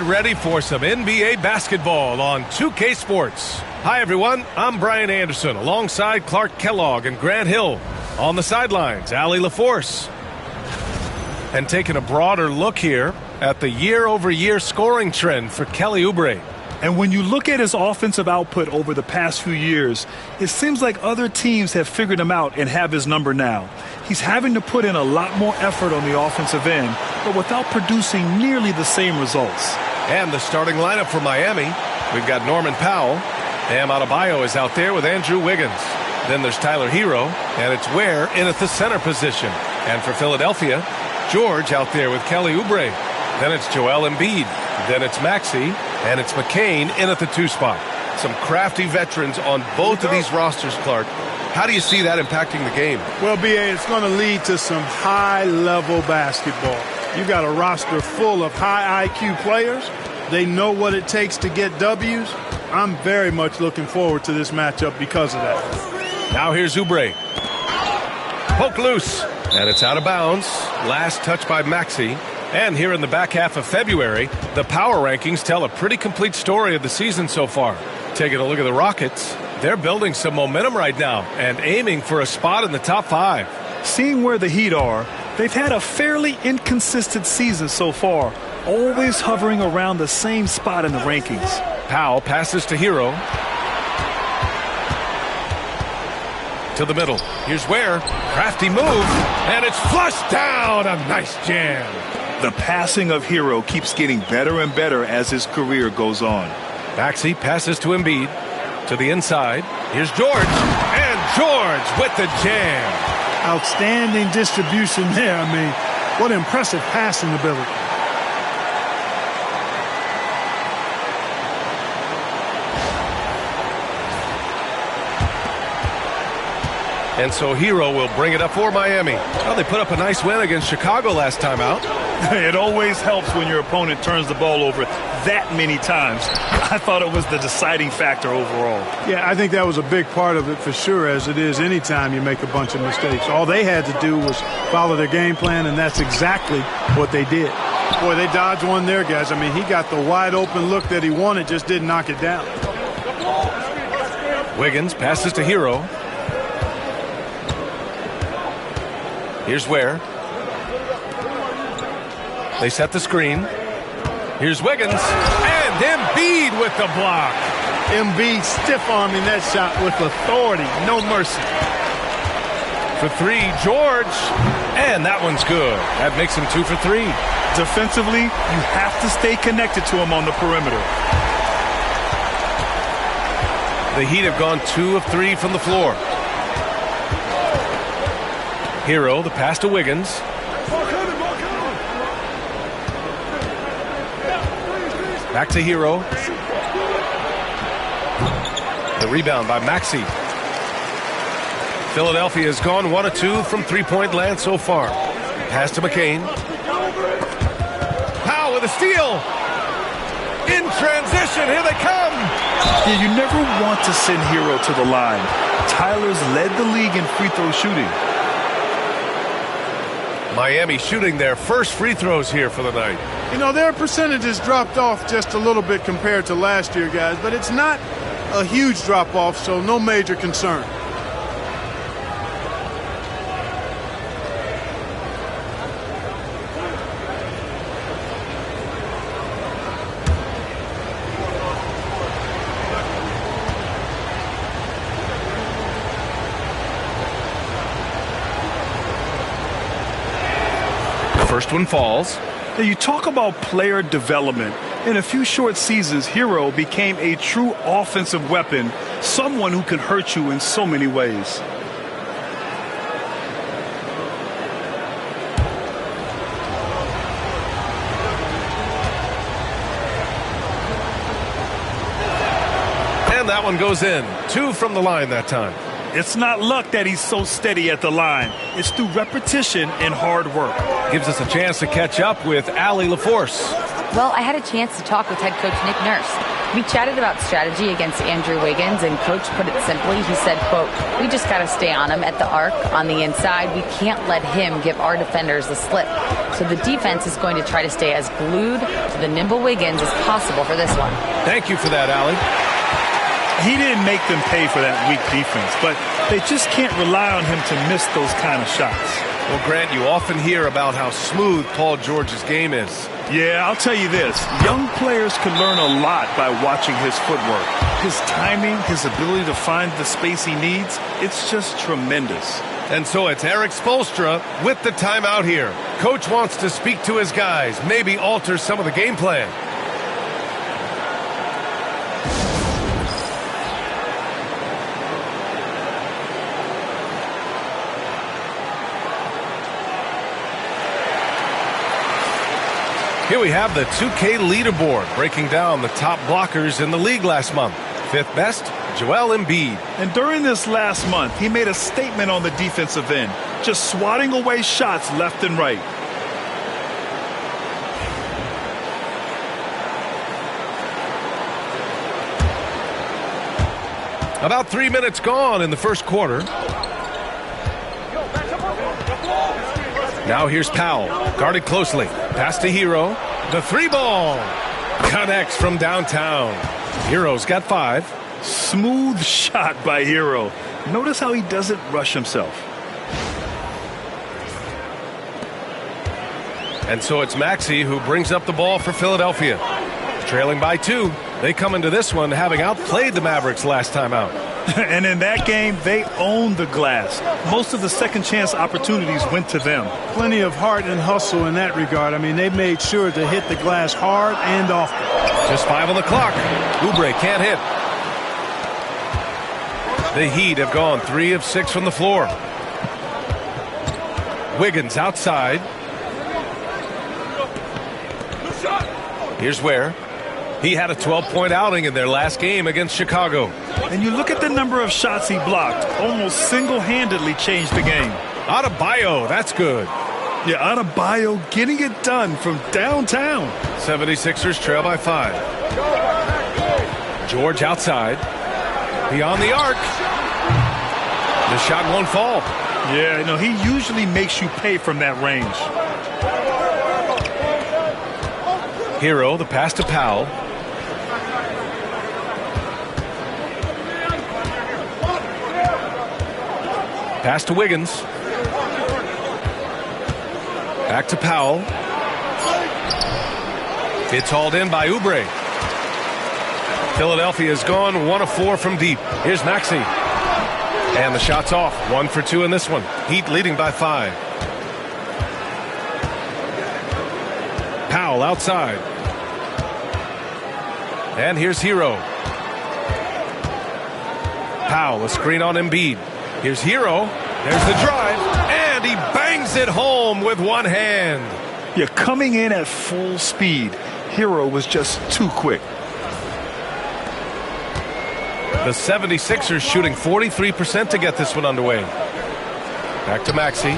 ready for some NBA basketball on 2K Sports. Hi, everyone. I'm Brian Anderson alongside Clark Kellogg and Grant Hill. On the sidelines, Allie LaForce. And taking a broader look here at the year-over-year scoring trend for Kelly Oubre. And when you look at his offensive output over the past few years, it seems like other teams have figured him out and have his number now. He's having to put in a lot more effort on the offensive end, but without producing nearly the same results. And the starting lineup for Miami, we've got Norman Powell. Bam Adebayo is out there with Andrew Wiggins. Then there's Tyler Hero, and it's Ware in at the center position. And for Philadelphia, George out there with Kelly Oubre. Then it's Joel Embiid. Then it's Maxey, and it's McCain in at the 2 spot. Some crafty veterans on both of these rosters, Clark. How do you see that impacting the game? Well, B.A., it's going to lead to some high-level basketball. You've got a roster full of high IQ players. They know what it takes to get W's. I'm very much looking forward to this matchup because of that. Now here's Oubre. Poke loose, and it's out of bounds. Last touch by Maxey. And here in the back half of February, the power rankings tell a pretty complete story of the season so far. Taking a look at the Rockets, they're building some momentum right now and aiming for a spot in the top 5. Seeing where the Heat are, they've had a fairly inconsistent season so far, always hovering around the same spot in the rankings. Powell passes to Hero. To the middle. Here's Ware. Crafty move, and it's flushed down. A nice jam. The passing of Hero keeps getting better and better as his career goes on. Maxey passes to Embiid. To the inside. Here's George. And George with the jam. Outstanding distribution there. I mean, what impressive passing ability. And so Hero will bring it up for Miami. Well, they put up a nice win against Chicago last time out. It always helps when your opponent turns the ball over that many times. I thought it was the deciding factor overall. Yeah, I think that was a big part of it for sure, as it is anytime you make a bunch of mistakes. All they had to do was follow their game plan, and that's exactly what they did. Boy, they dodged one there, guys. I mean, he got the wide open look that he wanted, just didn't knock it down. Wiggins passes to Hero. Here's Ware. They set the screen. Here's Wiggins. And Embiid with the block. Embiid stiff-arming that shot with authority. No mercy. For 3, George. And that one's good. That makes him 2 for 3. Defensively, you have to stay connected to him on the perimeter. The Heat have gone 2 of 3 from the floor. Hero, the pass to Wiggins. Back to Hero. The rebound by Maxey. Philadelphia has gone 1 of 2 from three-point land so far. Pass to McCain. Powell with a steal. In transition, here they come. Yeah, you never want to send Hero to the line. Tyler's led the league in free throw shooting. Miami shooting their first free throws here for the night. You know, their percentages dropped off just a little bit compared to last year, guys, but it's not a huge drop-off, so no major concern. First one falls. Now, you talk about player development. In a few short seasons, Hero became a true offensive weapon, someone who can hurt you in so many ways. And that one goes in. 2 from the line that time. It's not luck that he's so steady at the line. It's through repetition and hard work. Gives us a chance to catch up with Allie LaForce. Well, I had a chance to talk with head coach Nick Nurse. We chatted about strategy against Andrew Wiggins, and coach put it simply. He said, quote, "We just got to stay on him at the arc on the inside. We can't let him give our defenders the slip." So the defense is going to try to stay as glued to the nimble Wiggins as possible for this one. Thank you for that, Allie. He didn't make them pay for that weak defense, but they just can't rely on him to miss those kind of shots. Well, Grant, you often hear about how smooth Paul George's game is. Yeah, I'll tell you this. Young players can learn a lot by watching his footwork. His timing, his ability to find the space he needs, it's just tremendous. And so it's Eric Spoelstra with the timeout here. Coach wants to speak to his guys, maybe alter some of the game plan. Here we have the 2K leaderboard breaking down the top blockers in the league last month. Fifth best, Joel Embiid. And during this last month, he made a statement on the defensive end, just swatting away shots left and right. About 3 minutes gone in the first quarter. Now here's Powell, guarded closely. Pass to Hero. The three ball connects from downtown. Hero's got 5. Smooth shot by Hero. Notice how he doesn't rush himself. And so it's Maxey who brings up the ball for Philadelphia. Trailing by 2. They come into this one having outplayed the Mavericks last time out. And in that game, they owned the glass. Most of the second chance opportunities went to them. Plenty of heart and hustle in that regard. I mean, they made sure to hit the glass hard and often. Just 5 on the clock. Oubre can't hit. The Heat have gone 3 of 6 from the floor. Wiggins outside. Here's Ware. He had a 12-point outing in their last game against Chicago. And you look at the number of shots he blocked, almost single-handedly changed the game. Adebayo, that's good. Yeah, Adebayo getting it done from downtown. 76ers trail by 5. George outside. Beyond the arc. The shot won't fall. Yeah, no, he usually makes you pay from that range. Hero, the pass to Powell. Pass to Wiggins. Back to Powell. It's hauled in by Oubre. Philadelphia has gone 1 of 4 from deep. Here's Maxey. And the shot's off. 1 for 2 in this one. Heat leading by 5. Powell outside. And here's Hero. Powell, a screen on Embiid. Here's Hero. There's the drive. And he bangs it home with one hand. You're coming in at full speed. Hero was just too quick. The 76ers shooting 43% to get this one underway. Back to Maxey.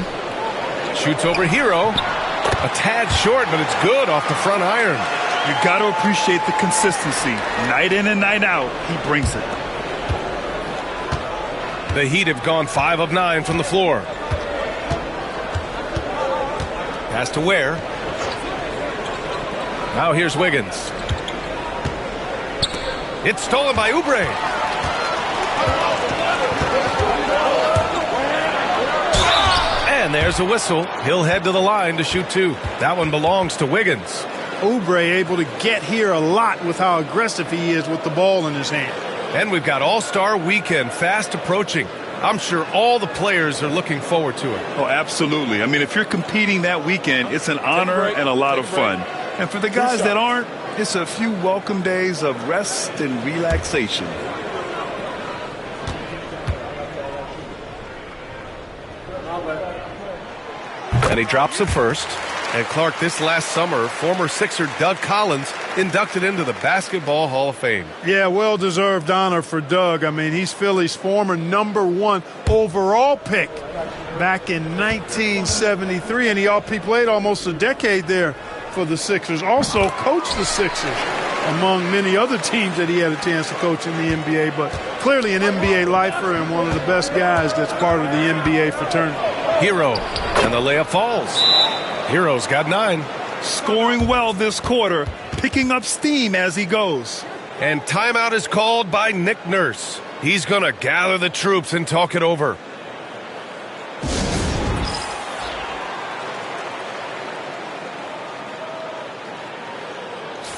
Shoots over Hero. A tad short, but it's good off the front iron. You got to appreciate the consistency. Night in and night out, he brings it. The Heat have gone 5 of 9 from the floor. Pass to Ware. Now here's Wiggins. It's stolen by Oubre. And there's a whistle. He'll head to the line to shoot 2. That one belongs to Wiggins. Oubre able to get here a lot with how aggressive he is with the ball in his hand. And we've got All-Star Weekend fast approaching. I'm sure all the players are looking forward to it. Oh, absolutely. I mean, if you're competing that weekend, it's an honor and a lot of fun. And for the guys that aren't, it's a few welcome days of rest and relaxation. And he drops the first. And Clark, this last summer, former Sixer Doug Collins inducted into the Basketball Hall of Fame. Yeah, well-deserved honor for Doug. I mean, he's Philly's former #1 overall pick back in 1973, and he played almost a decade there for the Sixers. Also coached the Sixers, among many other teams that he had a chance to coach in the NBA, but clearly an NBA lifer and one of the best guys that's part of the NBA fraternity. Hero And the layup falls. Hero's got 9. Scoring well this quarter, picking up steam as he goes. And timeout is called by Nick Nurse. He's going to gather the troops and talk it over.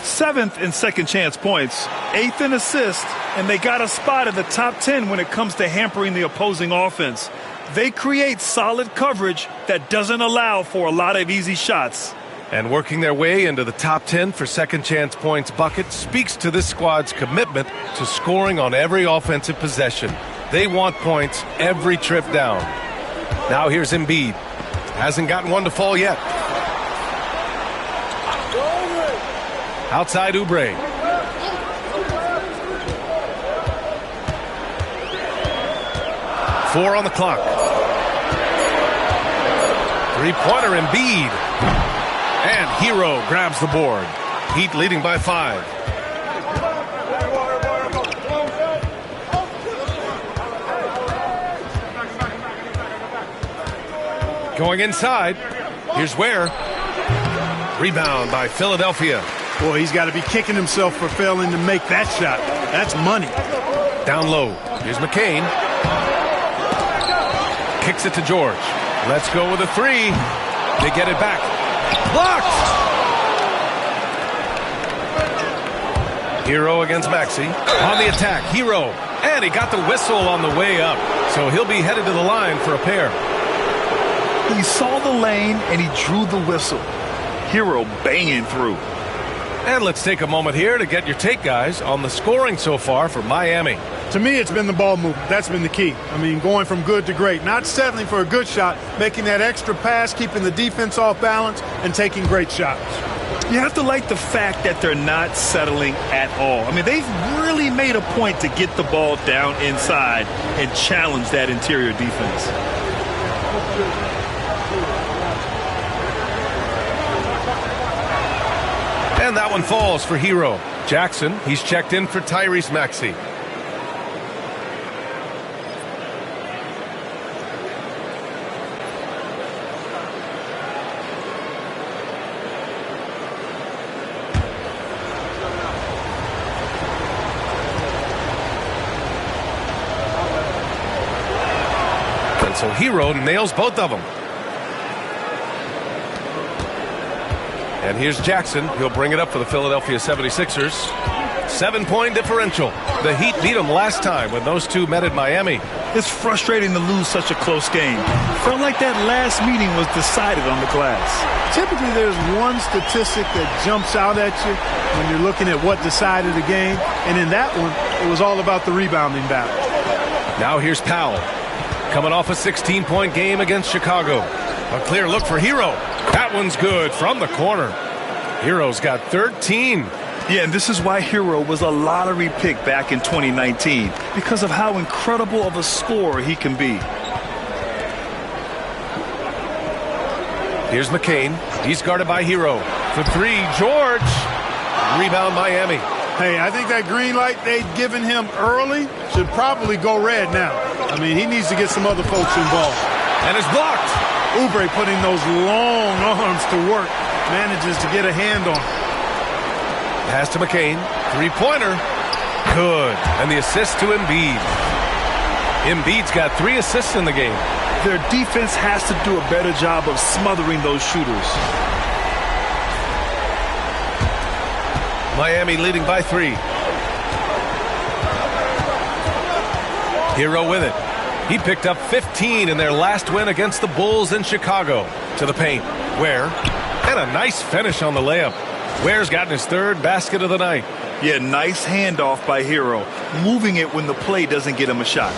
Seventh in second chance points, 8th in assists, and they got a spot in the top 10 when it comes to hampering the opposing offense. They create solid coverage that doesn't allow for a lot of easy shots. And working their way into the top 10 for second chance points bucket speaks to this squad's commitment to scoring on every offensive possession. They want points every trip down. Now here's Embiid. Hasn't gotten one to fall yet. Outside Oubre. Four on the clock. Three-pointer Embiid. And Hero grabs the board. Heat leading by 5. Going inside. Here's Ware. Rebound by Philadelphia. Boy, he's got to be kicking himself for failing to make that shot. That's money. Down low. Here's McCain. Kicks it to George. Let's go with a 3. They get it back. Blocked! Hero against Maxey. On the attack, Hero. And he got the whistle on the way up. So he'll be headed to the line for a pair. He saw the lane and he drew the whistle. Hero banging through. And let's take a moment here to get your take, guys, on the scoring so far for Miami. To me, it's been the ball movement. That's been the key. I mean, going from good to great. Not settling for a good shot, making that extra pass, keeping the defense off balance, and taking great shots. You have to like the fact that they're not settling at all. I mean, they've really made a point to get the ball down inside and challenge that interior defense. And that one falls for Hero. Jackson, he's checked in for Tyrese Maxey. And so Hero nails both of them. And here's Jackson. He'll bring it up for the Philadelphia 76ers. 7-point differential. The Heat beat them last time when those two met at Miami. It's frustrating to lose such a close game. Felt like that last meeting was decided on the glass. Typically, there's one statistic that jumps out at you when you're looking at what decided the game. And in that one, it was all about the rebounding battle. Now here's Powell. Coming off a 16-point game against Chicago. A clear look for Hero. That one's good from the corner. Hero's got 13. Yeah, and this is why Hero was a lottery pick back in 2019, because of how incredible of a scorer he can be. Here's McCain. He's guarded by Hero. For 3, George. Rebound Miami. Hey, I think that green light they'd given him early should probably go red now. I mean, he needs to get some other folks involved. And it's blocked. Oubre putting those long arms to work, manages to get a hand on it. Pass to McCain. Three-pointer. Good. And the assist to Embiid. Embiid's got 3 assists in the game. Their defense has to do a better job of smothering those shooters. Miami leading by 3. Hero with it. He picked up 15 in their last win against the Bulls in Chicago. To the paint. Ware. And a nice finish on the layup. Ware's gotten his 3rd basket of the night. Yeah, nice handoff by Hero. Moving it when the play doesn't get him a shot.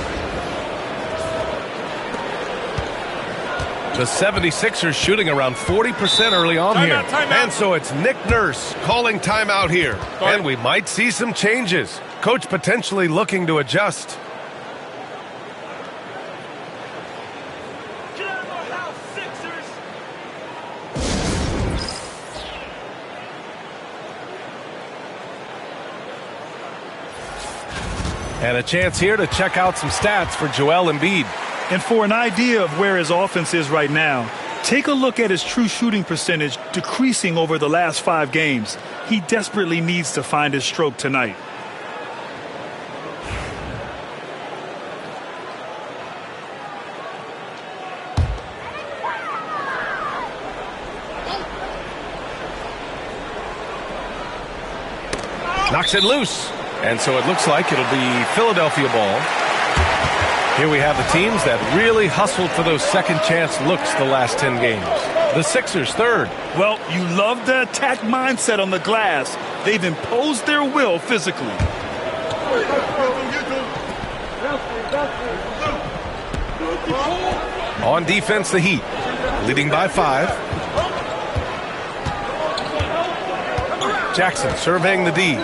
The 76ers shooting around 40% early on here. And so it's Nick Nurse calling timeout here. And we might see some changes. Coach potentially looking to adjust. And a chance here to check out some stats for Joel Embiid. And for an idea of where his offense is right now, Take a look at his true shooting percentage decreasing over the last 5 games. He desperately needs to find his stroke tonight. Knocks it loose. And so it looks like it'll be Philadelphia ball. Here we have the teams that really hustled for those second chance looks the last 10 games. The Sixers third. Well, you love the attack mindset on the glass. They've imposed their will physically. On defense, the Heat, leading by 5. Jackson surveying the D.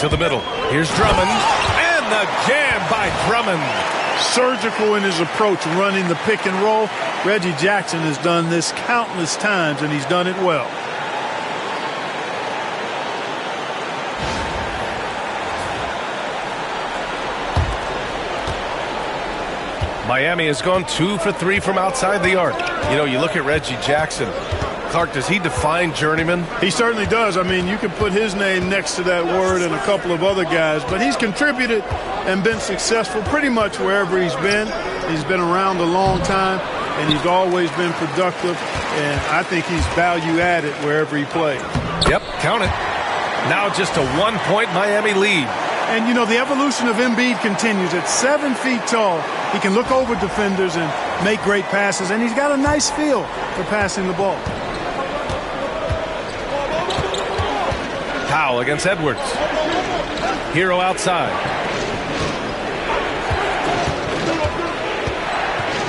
To the middle. Here's Drummond. And the jam by Drummond. Surgical in his approach, running the pick and roll. Reggie Jackson has done this countless times, and he's done it well. Miami has gone 2 for 3 from outside the arc. You know, you look at Reggie Jackson. Clark, does he define journeyman? He certainly does. I mean, you can put his name next to that word and a couple of other guys, but he's contributed and been successful pretty much wherever he's been. He's been around a long time, and he's always been productive, and I think he's value added wherever he plays. Yep, count it. Now just a 1-point Miami lead. And, you know, the evolution of Embiid continues. At 7 feet tall, he can look over defenders and make great passes, and he's got a nice feel for passing the ball. Powell against Edwards. Hero outside.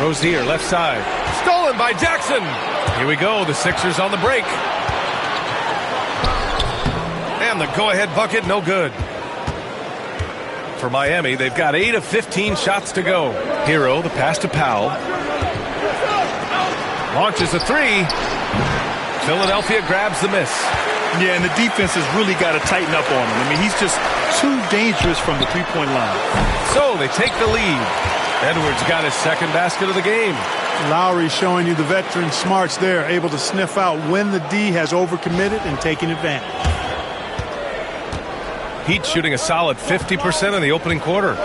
Rozier left side. Stolen by Jackson. Here we go. The Sixers on the break. And the go-ahead bucket, no good. For Miami, they've got 8 of 15 shots to go. Hero, the pass to Powell. Launches a 3. Philadelphia grabs the miss. Yeah, and the defense has really got to tighten up on him. I mean, he's just too dangerous from the three-point line. So they take the lead. Edwards got his second basket of the game. Lowry showing you the veteran smarts there, able to sniff out when the D has overcommitted and taking advantage. Heat shooting a solid 50% in the opening quarter.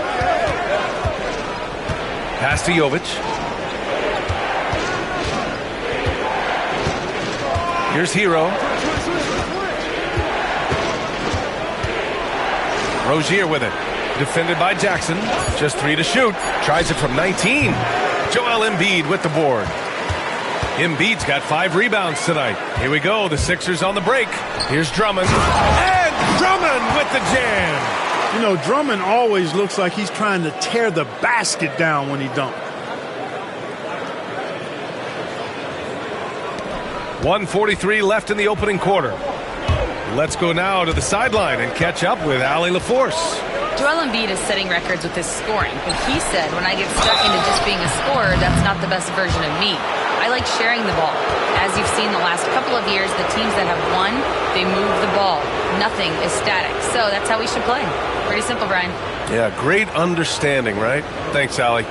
Pass to Jovic. Here's Hero. Rozier with it. Defended by Jackson. Just 3 to shoot. Tries it from 19. Joel Embiid with the board. Embiid's got 5 rebounds tonight. Here we go. The Sixers on the break. Here's Drummond. And Drummond with the jam. You know, Drummond always looks like he's trying to tear the basket down when he dunks. 1:43 left in the opening quarter. Let's go now to the sideline and catch up with Allie LaForce. Joel Embiid is setting records with his scoring, but he said, when I get stuck into just being a scorer, that's not the best version of me. I like sharing the ball. As you've seen the last couple of years, the teams that have won, they move the ball. Nothing is static. So that's how we should play. Pretty simple, Brian. Yeah, great understanding, right? Thanks, Allie.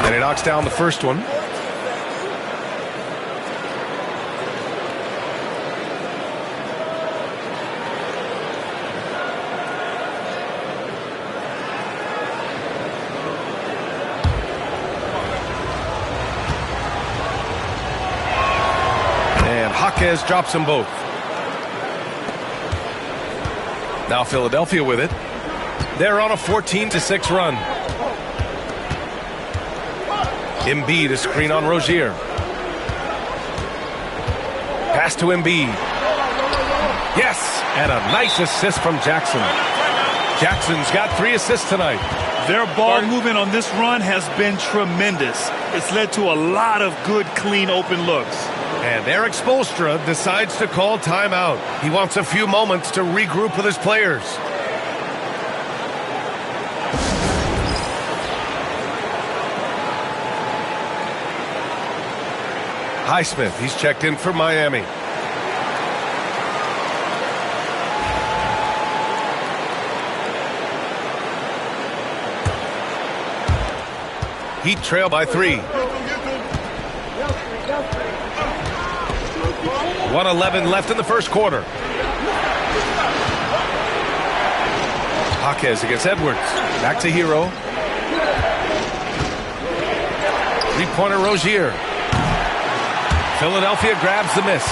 And he knocks down the first one. And Jaquez drops them both. Now Philadelphia with it. They're on a 14-6 run. Embiid, a screen on Rozier. Pass to Embiid. Yes, and a nice assist from Jackson. Jackson's got 3 assists tonight. Their ball movement on this run has been tremendous. It's led to a lot of good, clean, open looks. And Eric Spoelstra decides to call timeout. He wants a few moments to regroup with his players. Highsmith, he's checked in for Miami. Heat trail by 3. 1:11 left in the first quarter. Jaquez against Edwards. Back to Hero. Three-pointer Rozier. Philadelphia grabs the miss.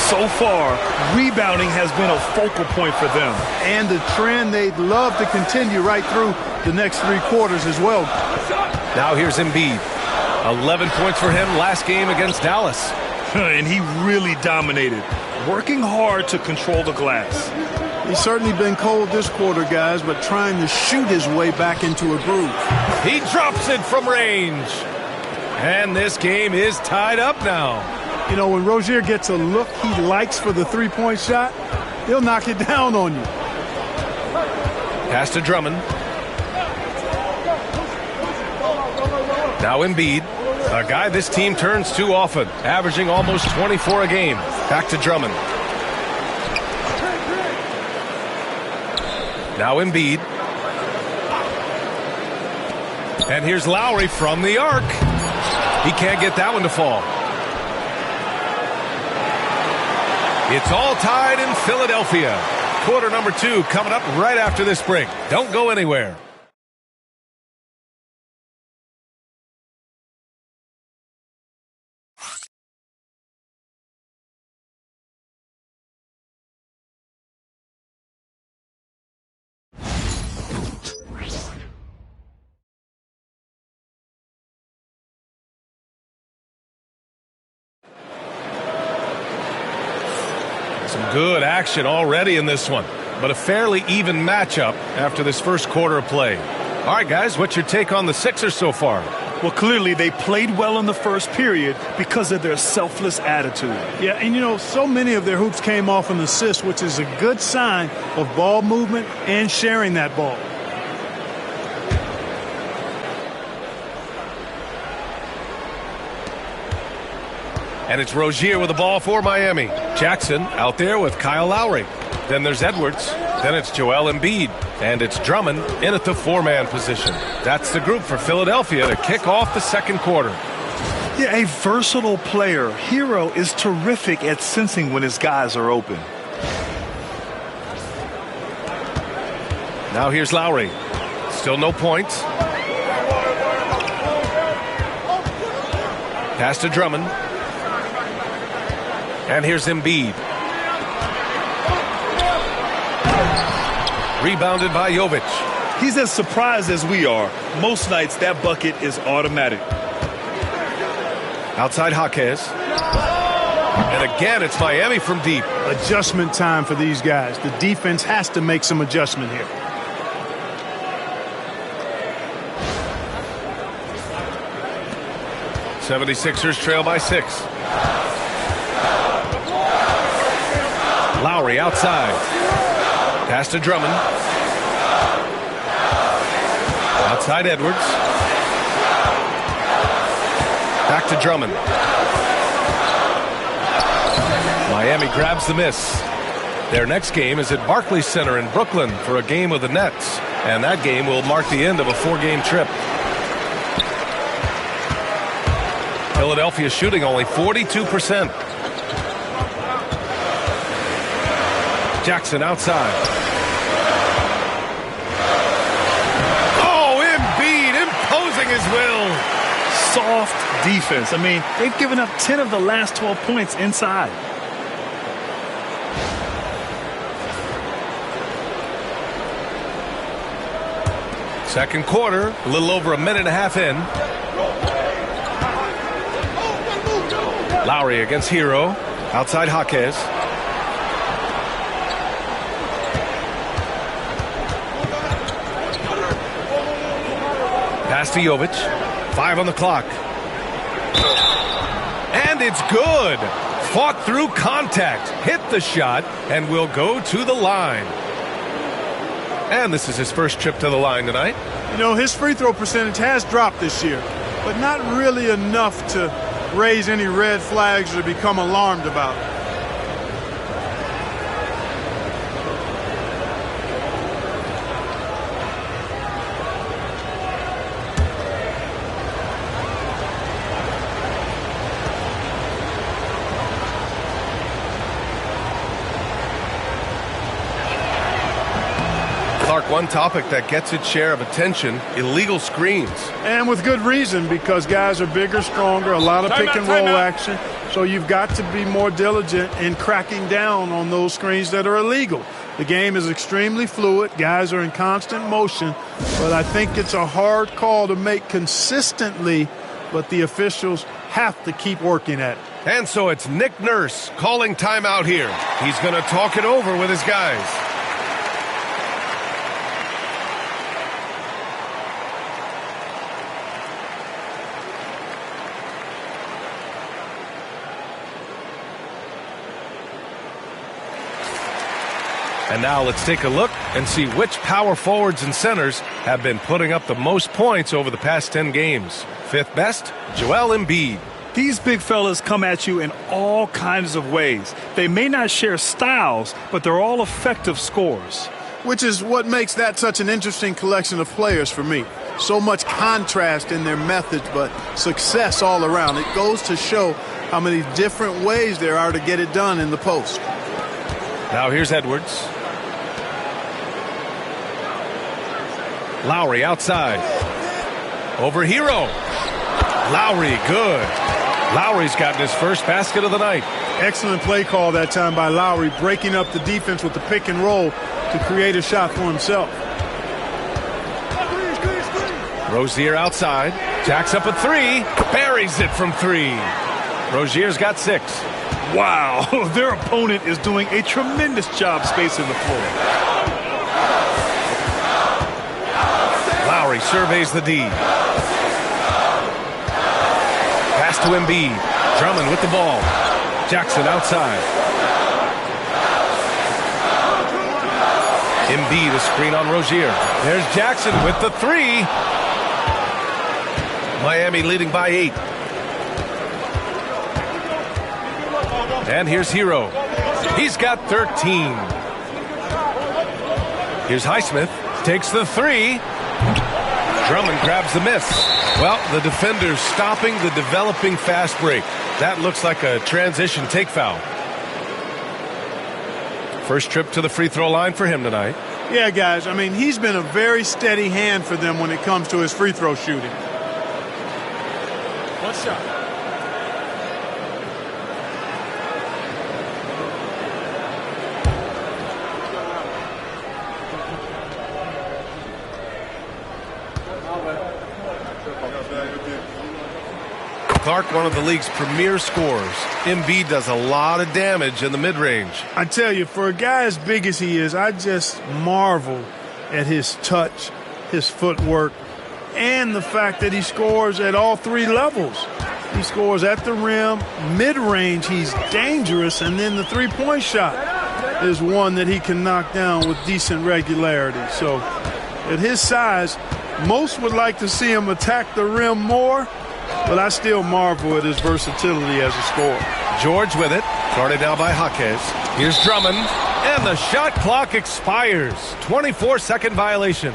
So far, rebounding has been a focal point for them. And the trend they'd love to continue right through the next 3 quarters as well. Now here's Embiid. 11 points for him last game against Dallas. And he really dominated, working hard to control the glass. He's certainly been cold this quarter, guys, but trying to shoot his way back into a groove. He drops it from range. And this game is tied up now. You know, when Rozier gets a look he likes for the three-point shot, he'll knock it down on you. Pass to Drummond. Now Embiid, a guy this team turns to often, averaging almost 24 a game. Back to Drummond. Now Embiid. And here's Lowry from the arc. He can't get that one to fall. It's all tied in Philadelphia. Quarter number 2 coming up right after this break. Don't go anywhere. Some good action already in this one, but a fairly even matchup after this first quarter of play. All right, guys, what's your take on the Sixers so far? Well, clearly they played well in the first period because of their selfless attitude. Yeah, and you know, so many of their hoops came off an assist, which is a good sign of ball movement and sharing that ball. And it's Rozier with the ball for Miami. Jackson out there with Kyle Lowry. Then there's Edwards. Then it's Joel Embiid. And it's Drummond in at the 4-man position. That's the group for Philadelphia to kick off the second quarter. Yeah, a versatile player. Hero is terrific at sensing when his guys are open. Now here's Lowry. Still no points. Pass to Drummond. And here's Embiid. Rebounded by Jovic. He's as surprised as we are. Most nights that bucket is automatic. Outside Jaquez. And again, it's Miami from deep. Adjustment time for these guys. The defense has to make some adjustment here. '76ers trail by 6. Lowry outside. Pass to Drummond. Outside Edwards. Back to Drummond. Miami grabs the miss. Their next game is at Barclays Center in Brooklyn for a game with the Nets. And that game will mark the end of a 4-game trip. Philadelphia shooting only 42%. Jackson outside. Oh, Embiid imposing his will. Soft defense. I mean, they've given up 10 of the last 12 points inside. Second quarter, a little over a minute and a half in. Lowry against Hero. Outside Jaquez. Pass to Jovic. 5 on the clock. And it's good. Fought through contact. Hit the shot and will go to the line. And this is his first trip to the line tonight. You know, his free throw percentage has dropped this year, but not really enough to raise any red flags or become alarmed about it. Clark, one topic that gets its share of attention, illegal screens. And with good reason, because guys are bigger, stronger, a lot of pick and roll action. So you've got to be more diligent in cracking down on those screens that are illegal. The game is extremely fluid. Guys are in constant motion. But I think it's a hard call to make consistently, but the officials have to keep working at it. And so it's Nick Nurse calling timeout here. He's going to talk it over with his guys. And now let's take a look and see which power forwards and centers have been putting up the most points over the past 10 games. Fifth best, Joel Embiid. These big fellas come at you in all kinds of ways. They may not share styles, but they're all effective scorers. Which is what makes that such an interesting collection of players for me. So much contrast in their methods, but success all around. It goes to show how many different ways there are to get it done in the post. Now here's Edwards. Lowry outside. Over Hero. Lowry, good. Lowry's gotten his first basket of the night. Excellent play call that time by Lowry, breaking up the defense with the pick and roll to create a shot for himself. Rozier outside. Jacks up a three. Buries it from three. Rozier's got 6. Wow, their opponent is doing a tremendous job spacing the floor. Lowry surveys the D. Pass to Embiid. Drummond with the ball. Jackson outside. Embiid, a screen on Rozier. There's Jackson with the 3. Miami leading by 8. And here's Hero. He's got 13. Here's Highsmith. Takes the 3. Drummond grabs the miss. Well, the defender's stopping the developing fast break. That looks like a transition take foul. First trip to the free throw line for him tonight. Yeah, guys, I mean, he's been a very steady hand for them when it comes to his free throw shooting. One shot. Clark, one of the league's premier scorers. Embiid does a lot of damage in the mid-range. I tell you, for a guy as big as he is, I just marvel at his touch, his footwork, and the fact that he scores at all 3 levels. He scores at the rim, mid-range, he's dangerous, and then the three-point shot is one that he can knock down with decent regularity. So at his size, most would like to see him attack the rim more, but I still marvel at his versatility as a scorer. George with it. Guarded now by Jaquez. Here's Drummond. And the shot clock expires. 24-second violation.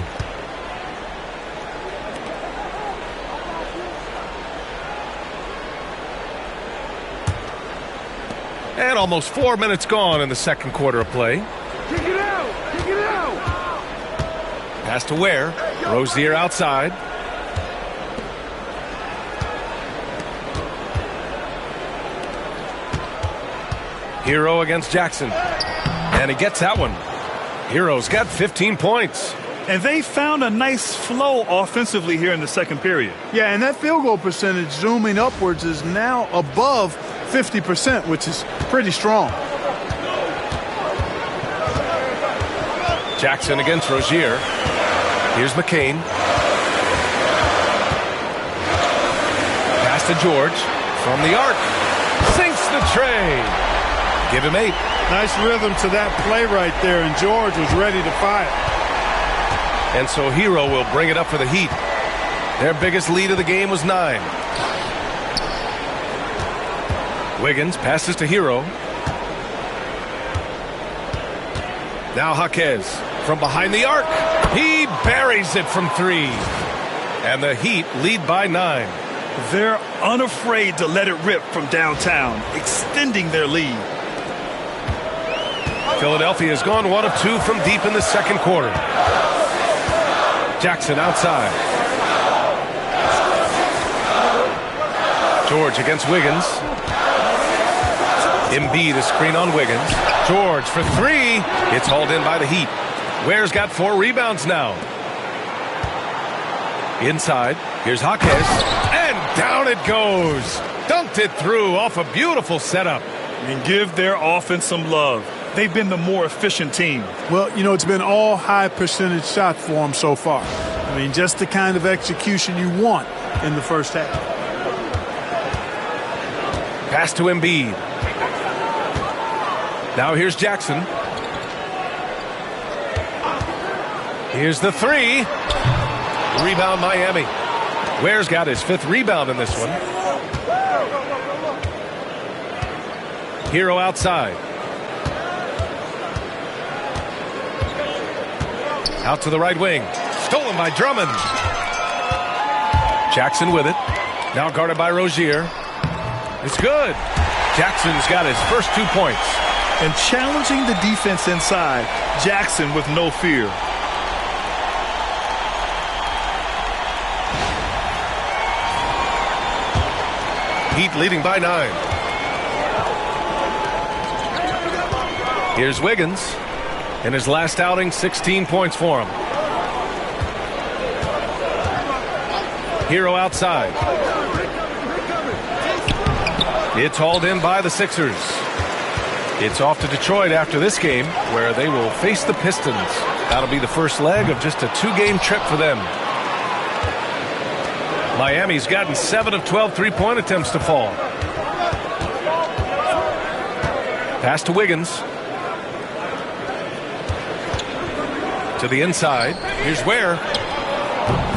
And almost 4 minutes gone in the second quarter of play. Kick it out! Kick it out! Pass to Ware. Rozier outside. Hero against Jackson. And he gets that one. Hero's got 15 points. And they found a nice flow offensively here in the second period. Yeah, and that field goal percentage zooming upwards is now above 50%, which is pretty strong. Jackson against Rozier. Here's McCain. Pass to George. From the arc. Sinks the tray. Give him 8. Nice rhythm to that play right there, and George was ready to fire. And so Hero will bring it up for the Heat. Their biggest lead of the game was 9. Wiggins passes to Hero. Now Jaquez from behind the arc. He buries it from 3. And the Heat lead by 9. They're unafraid to let it rip from downtown, extending their lead. Philadelphia has gone 1 of 2 from deep in the second quarter. Jackson outside. George against Wiggins. Embiid a screen on Wiggins. George for 3. It's hauled in by the Heat. Ware's got 4 rebounds now. Inside. Here's Jaquez. And down it goes. Dunked it through off a beautiful setup. And give their offense some love. They've been the more efficient team. Well, you know, it's been all high percentage shots for them so far. I mean, just the kind of execution you want in the first half. Pass to Embiid. Now here's Jackson. Here's the 3. Rebound Miami. Ware's got his 5th rebound in this one. Hero outside. Out to the right wing. Stolen by Drummond. Jackson with it. Now guarded by Rozier. It's good. Jackson's got his first 2 points. And challenging the defense inside, Jackson with no fear. Heat leading by 9. Here's Wiggins. In his last outing, 16 points for him. Hero outside. It's hauled in by the Sixers. It's off to Detroit after this game, where they will face the Pistons. That'll be the first leg of just a 2-game trip for them. Miami's gotten 7 of 12 three-point attempts to fall. Pass to Wiggins. To the inside. Here's Ware.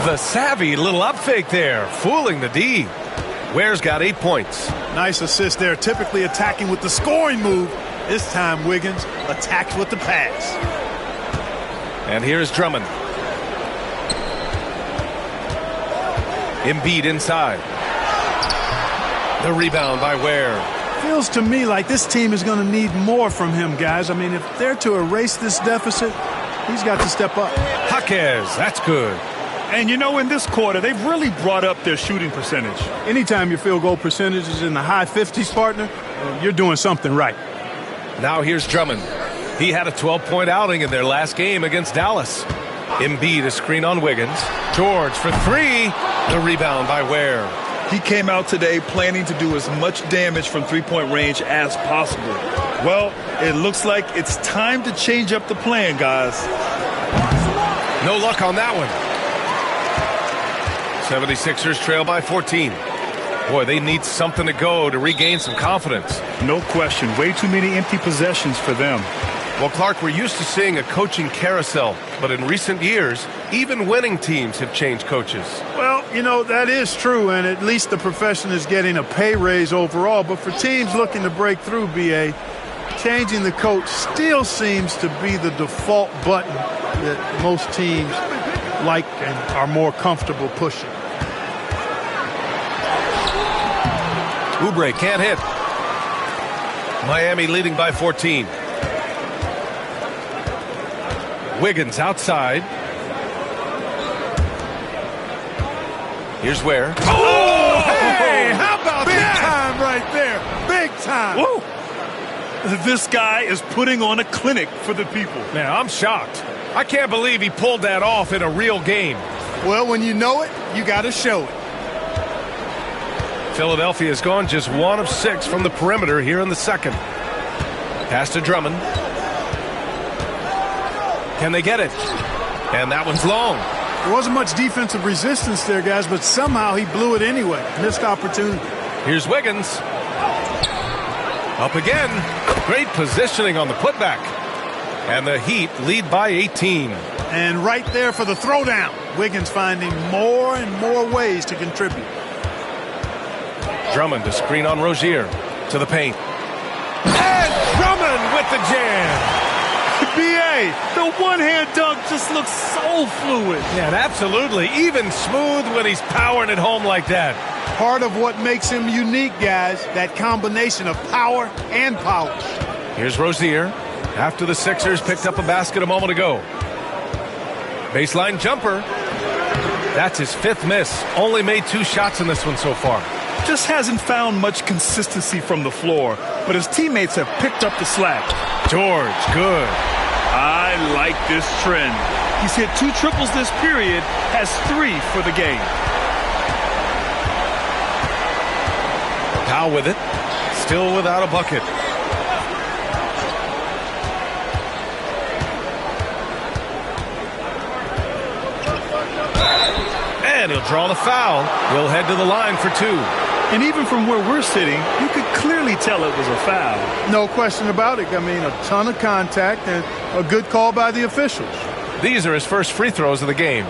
The savvy little up fake there, fooling the D. Ware's got 8 points. Nice assist there. Typically attacking with the scoring move. This time Wiggins attacks with the pass. And here's Drummond. Embiid inside. The rebound by Ware. Feels to me like this team is going to need more from him, guys. I mean, if they're to erase this deficit, he's got to step up. Jaquez, that's good. And you know, in this quarter, they've really brought up their shooting percentage. Anytime your field goal percentage is in the high 50s, partner, you're doing something right. Now here's Drummond. He had a 12-point outing in their last game against Dallas. Embiid a screen on Wiggins. George for 3. The rebound by Ware. He came out today planning to do as much damage from three-point range as possible. Well, it looks like it's time to change up the plan, guys. No luck on that one. 76ers trail by 14. Boy, they need something to go to regain some confidence. No question. Way too many empty possessions for them. Well, Clark, we're used to seeing a coaching carousel, but in recent years, even winning teams have changed coaches. Well, you know, that is true, and at least the profession is getting a pay raise overall. But for teams looking to break through, BA, changing the coach still seems to be the default button that most teams like and are more comfortable pushing. Oubre can't hit. Miami leading by 14. Wiggins outside. Here's Ware. Oh, hey, how about big that? Big time right there. Big time. Whoa. This guy is putting on a clinic for the people. Man, I'm shocked. I can't believe he pulled that off in a real game. Well, when you know it, you got to show it. Philadelphia has gone just 1 of 6 from the perimeter here in the second. Pass to Drummond. Can they get it? And that one's long. There wasn't much defensive resistance there, guys, but somehow he blew it anyway. Missed opportunity. Here's Wiggins. Up again. Great positioning on the putback. And the Heat lead by 18. And right there for the throwdown. Wiggins finding more and more ways to contribute. Drummond to screen on Rozier. To the paint. And Drummond with the jam. B.A., the one-hand dunk just looks so fluid. Yeah, and absolutely. Even smooth when he's powering it home like that. Part of what makes him unique, guys, that combination of power and polish. Here's Rozier after the Sixers picked up a basket a moment ago. Baseline jumper. That's his 5th miss. Only made 2 shots in this one so far. Just hasn't found much consistency from the floor, but his teammates have picked up the slack. George, good. I like this trend. He's hit 2 triples this period, has 3 for the game. Powell with it. Still without a bucket. And he'll draw the foul. He'll head to the line for 2. And even from where we're sitting, you could clearly tell it was a foul. No question about it. I mean, a ton of contact and a good call by the officials. These are his first free throws of the game.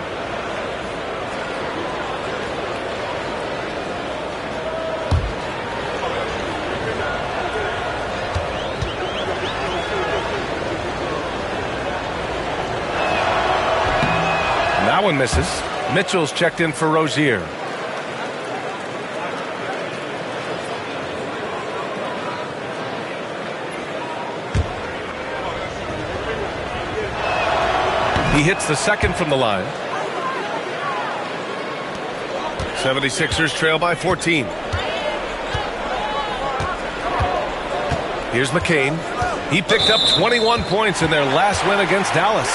That one misses. Mitchell's checked in for Rozier. He hits the second from the line. 76ers trail by 14. Here's McCain. He picked up 21 points in their last win against Dallas.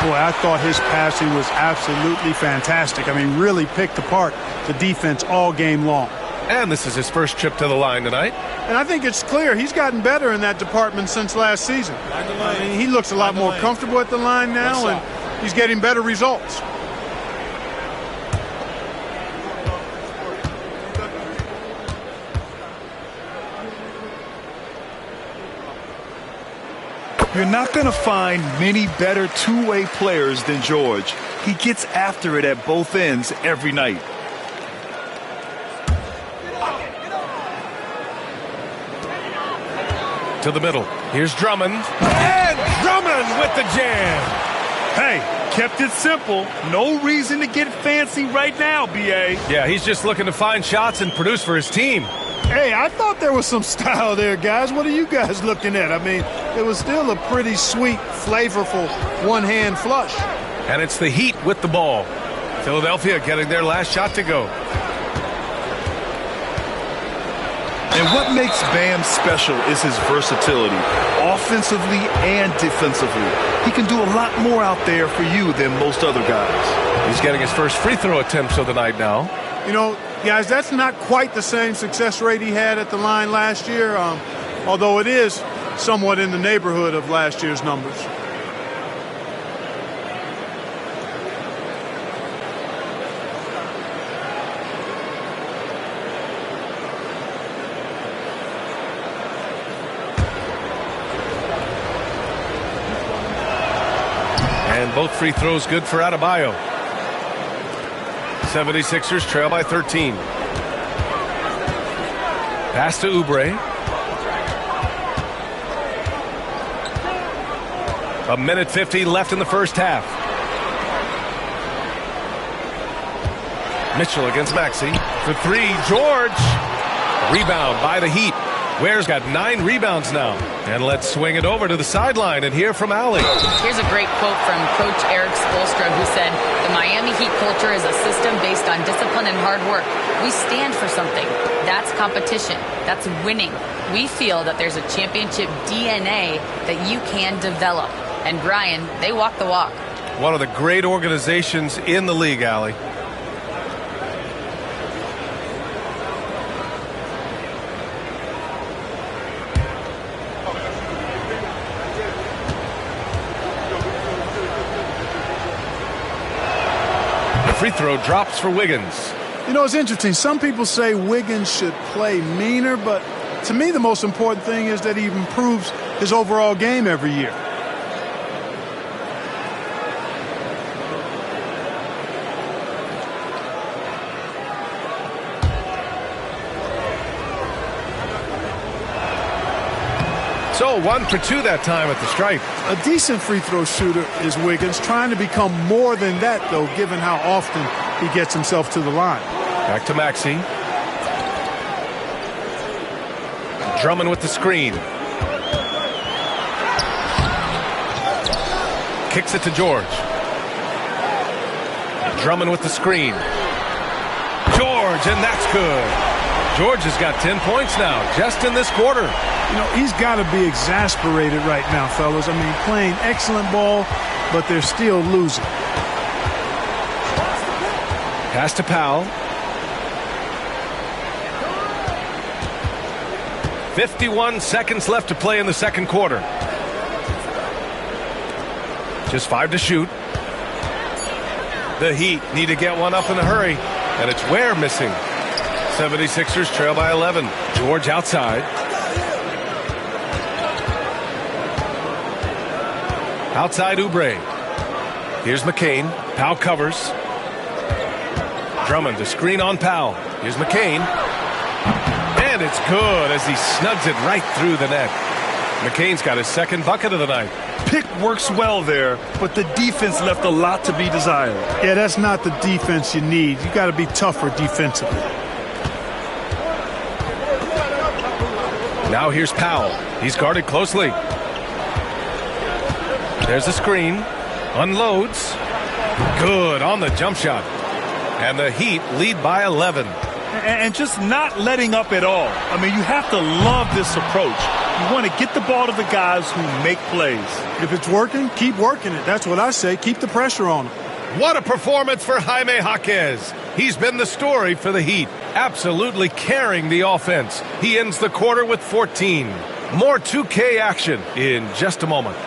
Boy, I thought his passing was absolutely fantastic. I mean, really picked apart the defense all game long. And this is his first trip to the line tonight. And I think it's clear he's gotten better in that department since last season. I mean, he looks a lot more comfortable at the line now, and he's getting better results. You're not going to find many better two-way players than George. He gets after it at both ends every night. To the middle. Here's Drummond. And Drummond with the jam. Hey, kept it simple. No reason to get fancy right now, B.A. Yeah, he's just looking to find shots and produce for his team. Hey, I thought there was some style there, guys. What are you guys looking at? I mean, it was still a pretty sweet, flavorful one-hand flush. And it's the Heat with the ball. Philadelphia getting their last shot to go. And what makes Bam special is his versatility, offensively and defensively. He can do a lot more out there for you than most other guys. He's getting his first free throw attempts of the night now. You know, guys, that's not quite the same success rate he had at the line last year, although it is somewhat in the neighborhood of last year's numbers. And both free throws good for Adebayo. 76ers trail by 13. Pass to Oubre. A minute 50 left in the first half. Mitchell against Maxey for 3. George. Rebound by the Heat. Ware's got 9 rebounds now. And let's swing it over to the sideline and hear from Allie. Here's a great quote from Coach Eric Spoelstra, who said, "The Miami Heat culture is a system based on discipline and hard work. We stand for something. That's competition. That's winning. We feel that there's a championship DNA that you can develop." And Brian, they walk the walk. One of the great organizations in the league, Allie. Free throw drops for Wiggins. You know, it's interesting. Some people say Wiggins should play meaner, but to me the most important thing is that he improves his overall game every year. So 1 for 2 that time at the stripe. A decent free throw shooter is Wiggins, trying to become more than that, though, given how often he gets himself to the line. Back to Maxey. Drummond with the screen. Kicks it to George. Drummond with the screen. George, and that's good. George has got 10 points now, just in this quarter. You know, he's got to be exasperated right now, fellas. I mean, playing excellent ball, but they're still losing. Pass to Powell. 51 seconds left to play in the second quarter. Just 5 to shoot. The Heat need to get one up in a hurry, and it's Ware missing. 76ers trail by 11. George outside. Outside Oubre. Here's McCain. Powell covers. Drummond to screen on Powell. Here's McCain. And it's good as he snugs it right through the net. McCain's got his second bucket of the night. Pick works well there, but the defense left a lot to be desired. Yeah, that's not the defense you need. You got to be tougher defensively. Now here's Powell. He's guarded closely. There's a screen. Unloads. Good on the jump shot. And the Heat lead by 11. And just not letting up at all. I mean, you have to love this approach. You want to get the ball to the guys who make plays. If it's working, keep working it. That's what I say. Keep the pressure on them. What a performance for Jaime Jaquez. He's been the story for the Heat, absolutely carrying the offense. He ends the quarter with 14. More 2K action in just a moment.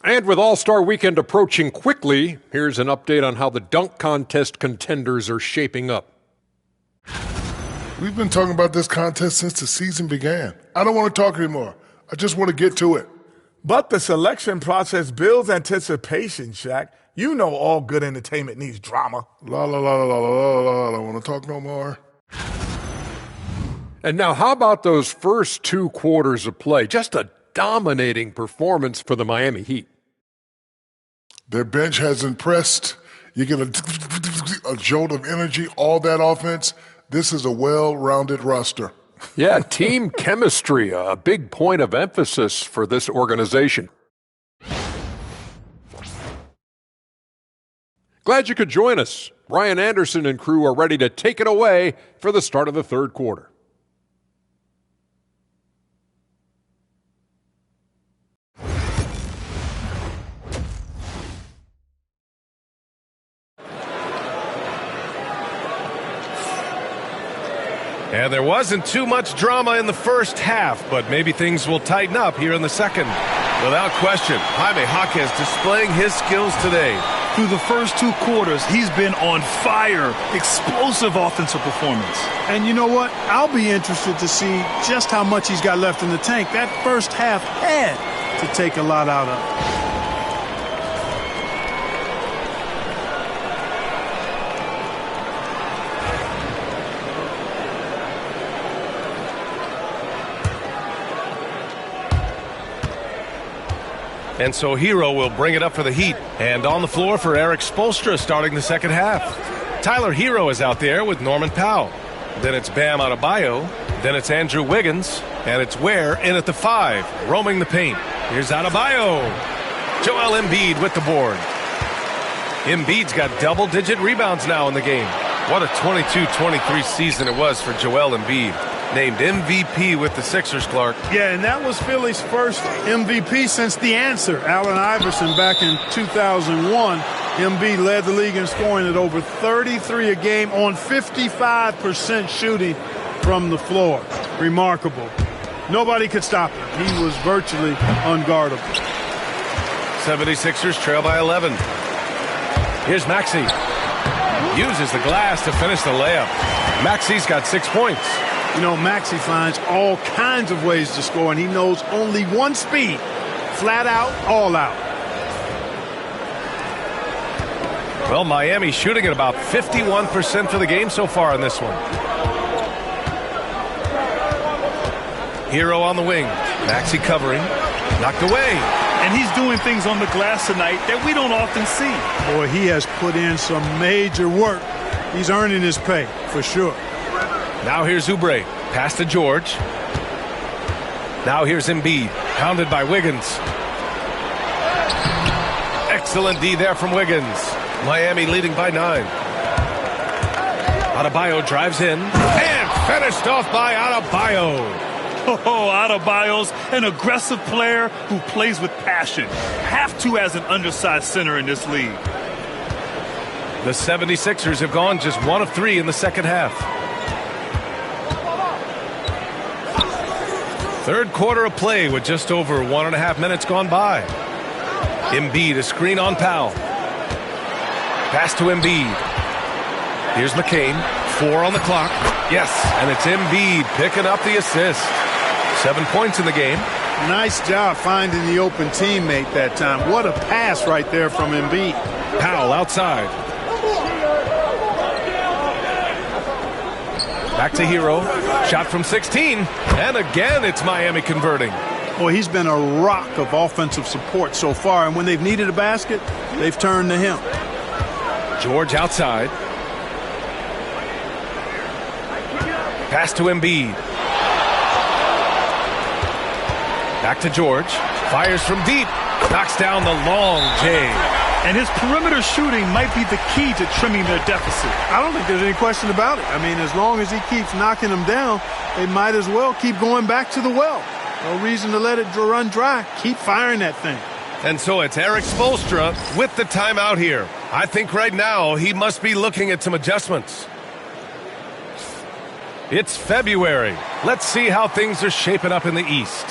And with All-Star Weekend approaching quickly, here's an update on how the dunk contest contenders are shaping up. We've been talking about this contest since the season began. I don't want to talk anymore. I just want to get to it. But the selection process builds anticipation, Shaq. You know all good entertainment needs drama. La la la la la la la. I don't want to talk no more. And now how about those first 2 quarters of play? Just a dominating performance for the Miami Heat. Their bench has impressed. You get a jolt of energy, all that offense. This is a well-rounded roster. Yeah, team chemistry, a big point of emphasis for this organization. Glad you could join us. Ryan Anderson and crew are ready to take it away for the start of the third quarter. And there wasn't too much drama in the first half, but maybe things will tighten up here in the second. Without question, Jaime Jaquez displaying his skills today. Through the first 2 quarters, he's been on fire. Explosive offensive performance. And you know what? I'll be interested to see just how much he's got left in the tank. That first half had to take a lot out of it. And so Hero will bring it up for the Heat. And on the floor for Erik Spoelstra starting the second half. Tyler Hero is out there with Norman Powell. Then it's Bam Adebayo. Then it's Andrew Wiggins. And it's Ware in at the 5, roaming the paint. Here's Adebayo. Joel Embiid with the board. Embiid's got double-digit rebounds now in the game. What a 22-23 season it was for Joel Embiid. Named MVP with the Sixers, Clark. Yeah, and that was Philly's first MVP since the answer, Allen Iverson, back in 2001. Embiid led the league in scoring at over 33 a game on 55% shooting from the floor. Remarkable. Nobody could stop him. He was virtually unguardable. 76ers trail by 11. Here's Maxey. Uses the glass to finish the layup. Maxey's got 6 points. You know, Maxey finds all kinds of ways to score, and he knows only one speed. Flat out, all out. Well, Miami shooting at about 51% for the game so far in this one. Hero on the wing. Maxey covering. Knocked away. And he's doing things on the glass tonight that we don't often see. Boy, he has put in some major work. He's earning his pay, for sure. Now here's Oubre. Pass to George. Now here's Embiid. Pounded by Wiggins. Excellent D there from Wiggins. Miami leading by 9. Adebayo drives in. And finished off by Adebayo. Oh, Adebayo's an aggressive player who plays with passion. Have to as an undersized center in this league. The 76ers have gone just 1 of 3 in the second half. Third quarter of play with just over 1.5 minutes gone by. Embiid, a screen on Powell. Pass to Embiid. Here's McCain. 4 on the clock. Yes, and it's Embiid picking up the assist. 7 points in the game. Nice job finding the open teammate that time. What a pass right there from Embiid. Powell outside. Back to Hero. Shot from 16. And again, it's Miami converting. Boy, he's been a rock of offensive support so far. And when they've needed a basket, they've turned to him. George outside. Pass to Embiid. Back to George. Fires from deep. Knocks down the long J. And his perimeter shooting might be the key to trimming their deficit. I don't think there's any question about it. I mean, as long as he keeps knocking them down, they might as well keep going back to the well. No reason to let it run dry. Keep firing that thing. And so it's Eric Spoelstra with the timeout here. I think right now he must be looking at some adjustments. It's February. Let's see how things are shaping up in the East.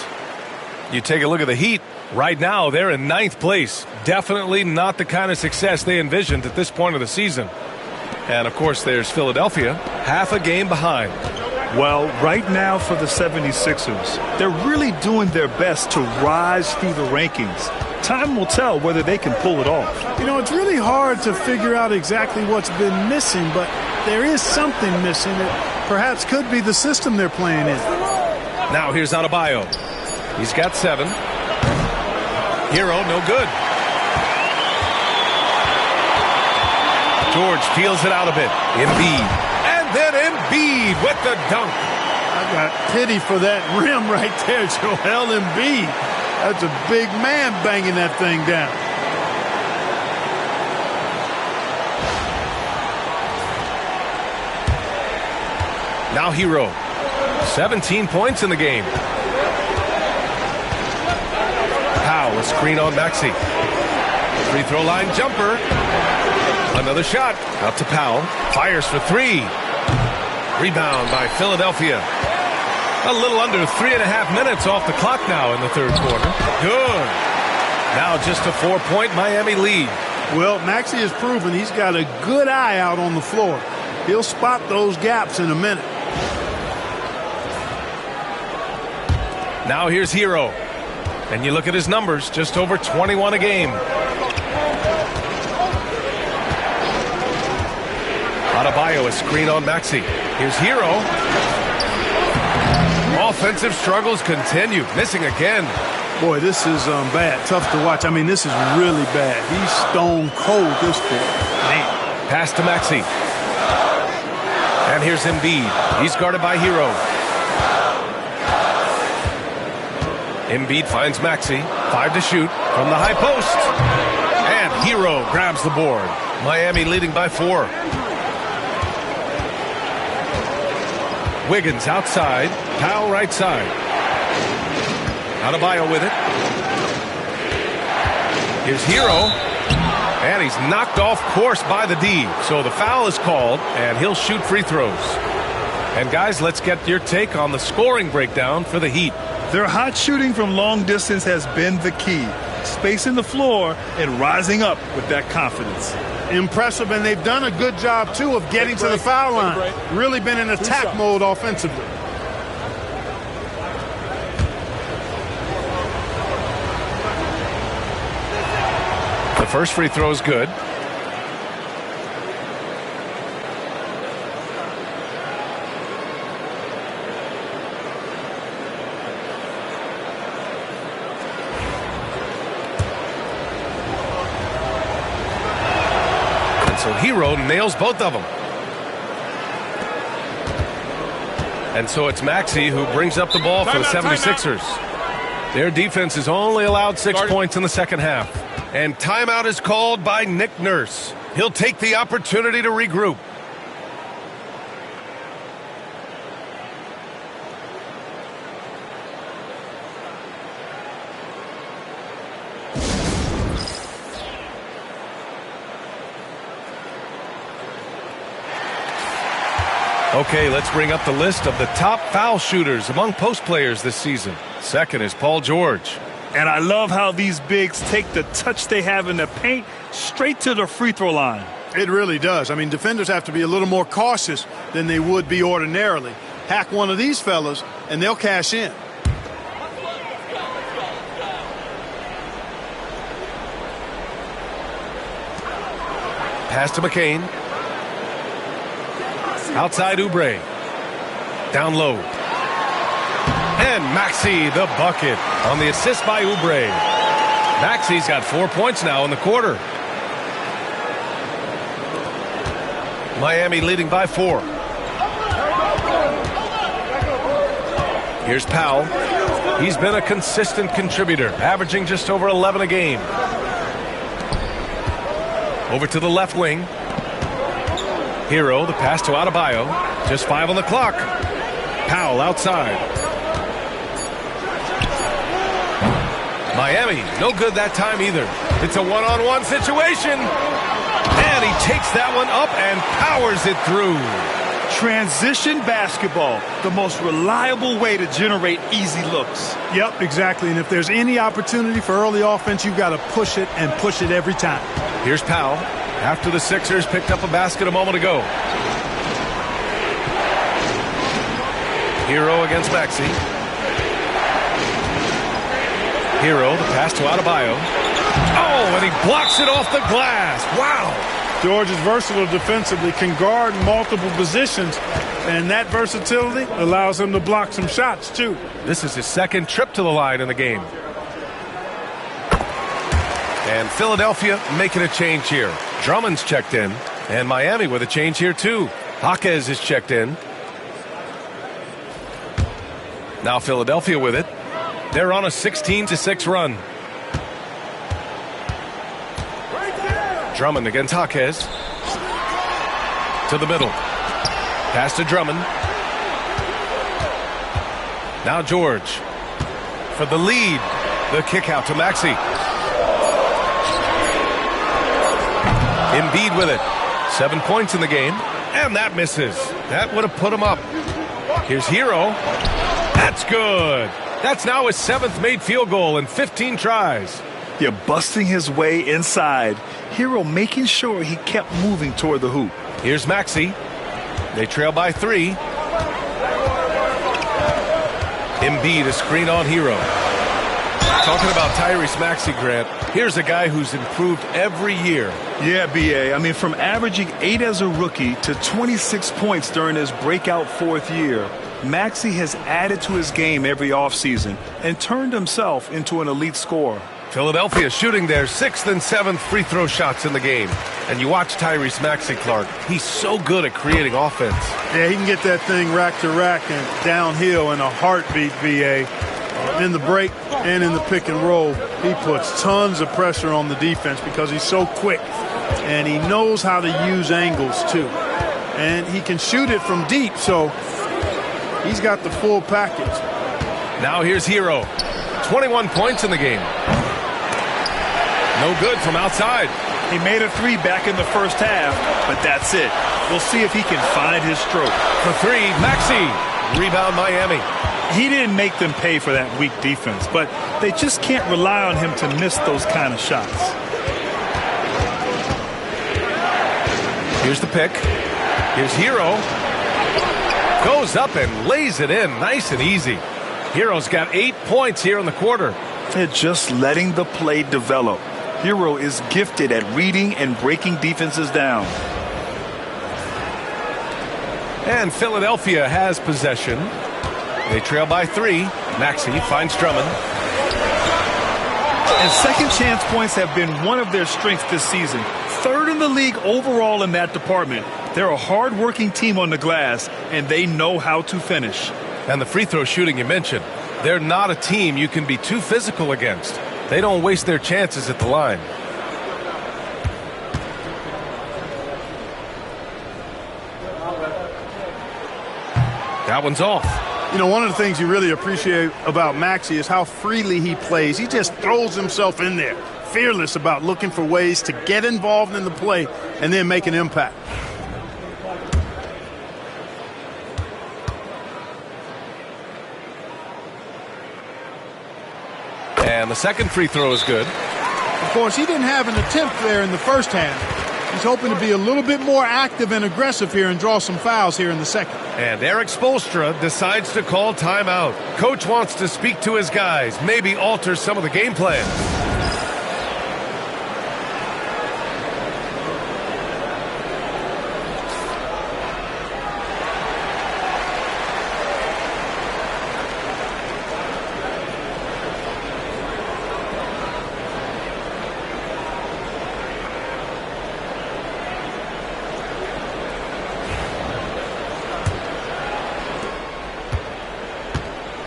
You take a look at the Heat. Right now, they're in 9th place. Definitely not the kind of success they envisioned at this point of the season. And, of course, there's Philadelphia, half a game behind. Well, right now for the 76ers, they're really doing their best to rise through the rankings. Time will tell whether they can pull it off. You know, it's really hard to figure out exactly what's been missing, but there is something missing that perhaps could be the system they're playing in. Now here's Adebayo. He's got 7. Hero, no good. George feels it out a bit. Embiid. And then Embiid with the dunk. I got pity for that rim right there, Joel Embiid. That's a big man banging that thing down. Now Hero. 17 points in the game. Powell, a screen on Maxey. Free throw line jumper. Another shot. Out to Powell. Fires for 3. Rebound by Philadelphia. A little under 3.5 minutes off the clock now in the third quarter. Good. Now just a 4-point Miami lead. Well, Maxey has proven he's got a good eye out on the floor. He'll spot those gaps in a minute. Now here's Hero. And you look at his numbers, just over 21 a game. Adebayo, a screen on Maxey. Here's Hero. Offensive struggles continue. Missing again. Boy, this is bad. Tough to watch. I mean, this is really bad. He's stone cold this quarter. Man. Pass to Maxey. And here's Embiid. He's guarded by Hero. Embiid finds Maxey. 5 to shoot from the high post. And Hero grabs the board. Miami leading by 4. Wiggins outside. Powell right side. Adebayo with it. Here's Hero. And he's knocked off course by the D. So the foul is called, and he'll shoot free throws. And guys, let's get your take on the scoring breakdown for the Heat. Their hot shooting from long distance has been the key. Spacing the floor and rising up with that confidence. Impressive, and they've done a good job, too, of getting to the foul line. Really been in attack mode offensively. first free throw is good. And so Hero nails both of them. And so it's Maxey who brings up the ball for the 76ers. Their defense has only allowed 6 points in the second half. And timeout is called by Nick Nurse. He'll take the opportunity to regroup. Okay, let's bring up the list of the top foul shooters among post players this season. Second is Paul George. And I love how these bigs take the touch they have in the paint straight to the free throw line. It really does. I mean, defenders have to be a little more cautious than they would be ordinarily. Hack one of these fellas, and they'll cash in. Pass to McCain. Outside Oubre. Down low. And Maxey the bucket on the assist by Oubre. Maxey's got 4 points now in the quarter. Miami leading by 4. Here's Powell. He's been a consistent contributor, averaging just over 11 a game. Over to the left wing. Hero, the pass to Adebayo. Just 5 on the clock. Powell outside. Miami, no good that time either. It's a one-on-one situation. And he takes that one up and powers it through. Transition basketball, the most reliable way to generate easy looks. Yep, exactly. And if there's any opportunity for early offense, you've got to push it and push it every time. Here's Powell. After the Sixers picked up a basket a moment ago. Hero against Maxey. Hero, the pass to Adebayo. Oh, and he blocks it off the glass. Wow. George is versatile defensively, can guard multiple positions, and that versatility allows him to block some shots, too. This is his second trip to the line in the game. And Philadelphia making a change here. Drummond's checked in, and Miami with a change here too. Jaquez is checked in. Now Philadelphia with it. They're on a 16-6 run. Drummond against Jaquez. To the middle. Pass to Drummond. Now George. For the lead. The kick out to Maxey. Embiid with it. 7 points in the game. And that misses. That would have put him up. Here's Hero. That's good. That's now his 7th made field goal in 15 tries. Yeah, busting his way inside. Hero making sure he kept moving toward the hoop. Here's Maxey. They trail by 3. Embiid is screen on Hero. Talking about Tyrese Maxey, Grant, here's a guy who's improved every year. Yeah, B.A. I mean, from averaging 8 as a rookie to 26 points during his breakout 4th year, Maxey has added to his game every offseason and turned himself into an elite scorer. Philadelphia shooting their 6th and 7th free throw shots in the game. And you watch Tyrese Maxey, Clark. He's so good at creating offense. Yeah, he can get that thing rack to rack and downhill in a heartbeat, B.A. In the break and in the pick and roll, he puts tons of pressure on the defense because he's so quick. And he knows how to use angles, too. And he can shoot it from deep, so he's got the full package. Now here's Hero. 21 points in the game. No good from outside. He made a 3 back in the first half, but that's it. We'll see if he can find his stroke. For 3, Maxey. Rebound Miami. He didn't make them pay for that weak defense, but they just can't rely on him to miss those kind of shots. Here's the pick. Here's Hero. Goes up and lays it in nice and easy. Hero's got 8 points here in the quarter. They're just letting the play develop. Hero is gifted at reading and breaking defenses down. And Philadelphia has possession. They trail by 3. Maxey finds Drummond. And second chance points have been one of their strengths this season. 3rd in the league overall in that department. They're a hard-working team on the glass, and they know how to finish. And the free throw shooting you mentioned, they're not a team you can be too physical against. They don't waste their chances at the line. That one's off. You know, one of the things you really appreciate about Maxey is how freely he plays. He just throws himself in there, fearless about looking for ways to get involved in the play and then make an impact. And the second free throw is good. Of course, he didn't have an attempt there in the first half. He's hoping to be a little bit more active and aggressive here and draw some fouls here in the second. And Eric Spoelstra decides to call timeout. Coach wants to speak to his guys, maybe alter some of the game plan.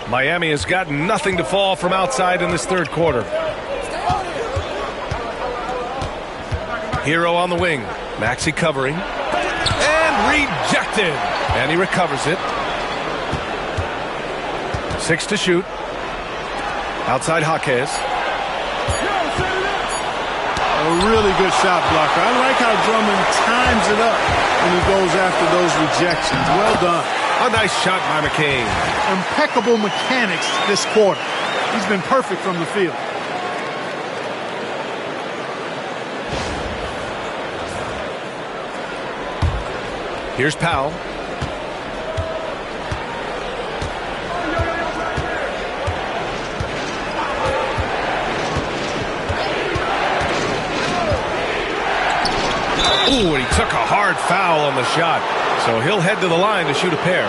Miami has got nothing to fall from outside in this third quarter. Hero on the wing. Maxey covering. And rejected. And he recovers it. 6 to shoot. Outside Jaquez. A really good shot blocker. I like how Drummond times it up when he goes after those rejections. Well done. A nice shot by McCain. Impeccable mechanics this quarter. He's been perfect from the field. Here's Powell. Ooh, and he took a hard foul on the shot. So he'll head to the line to shoot a pair.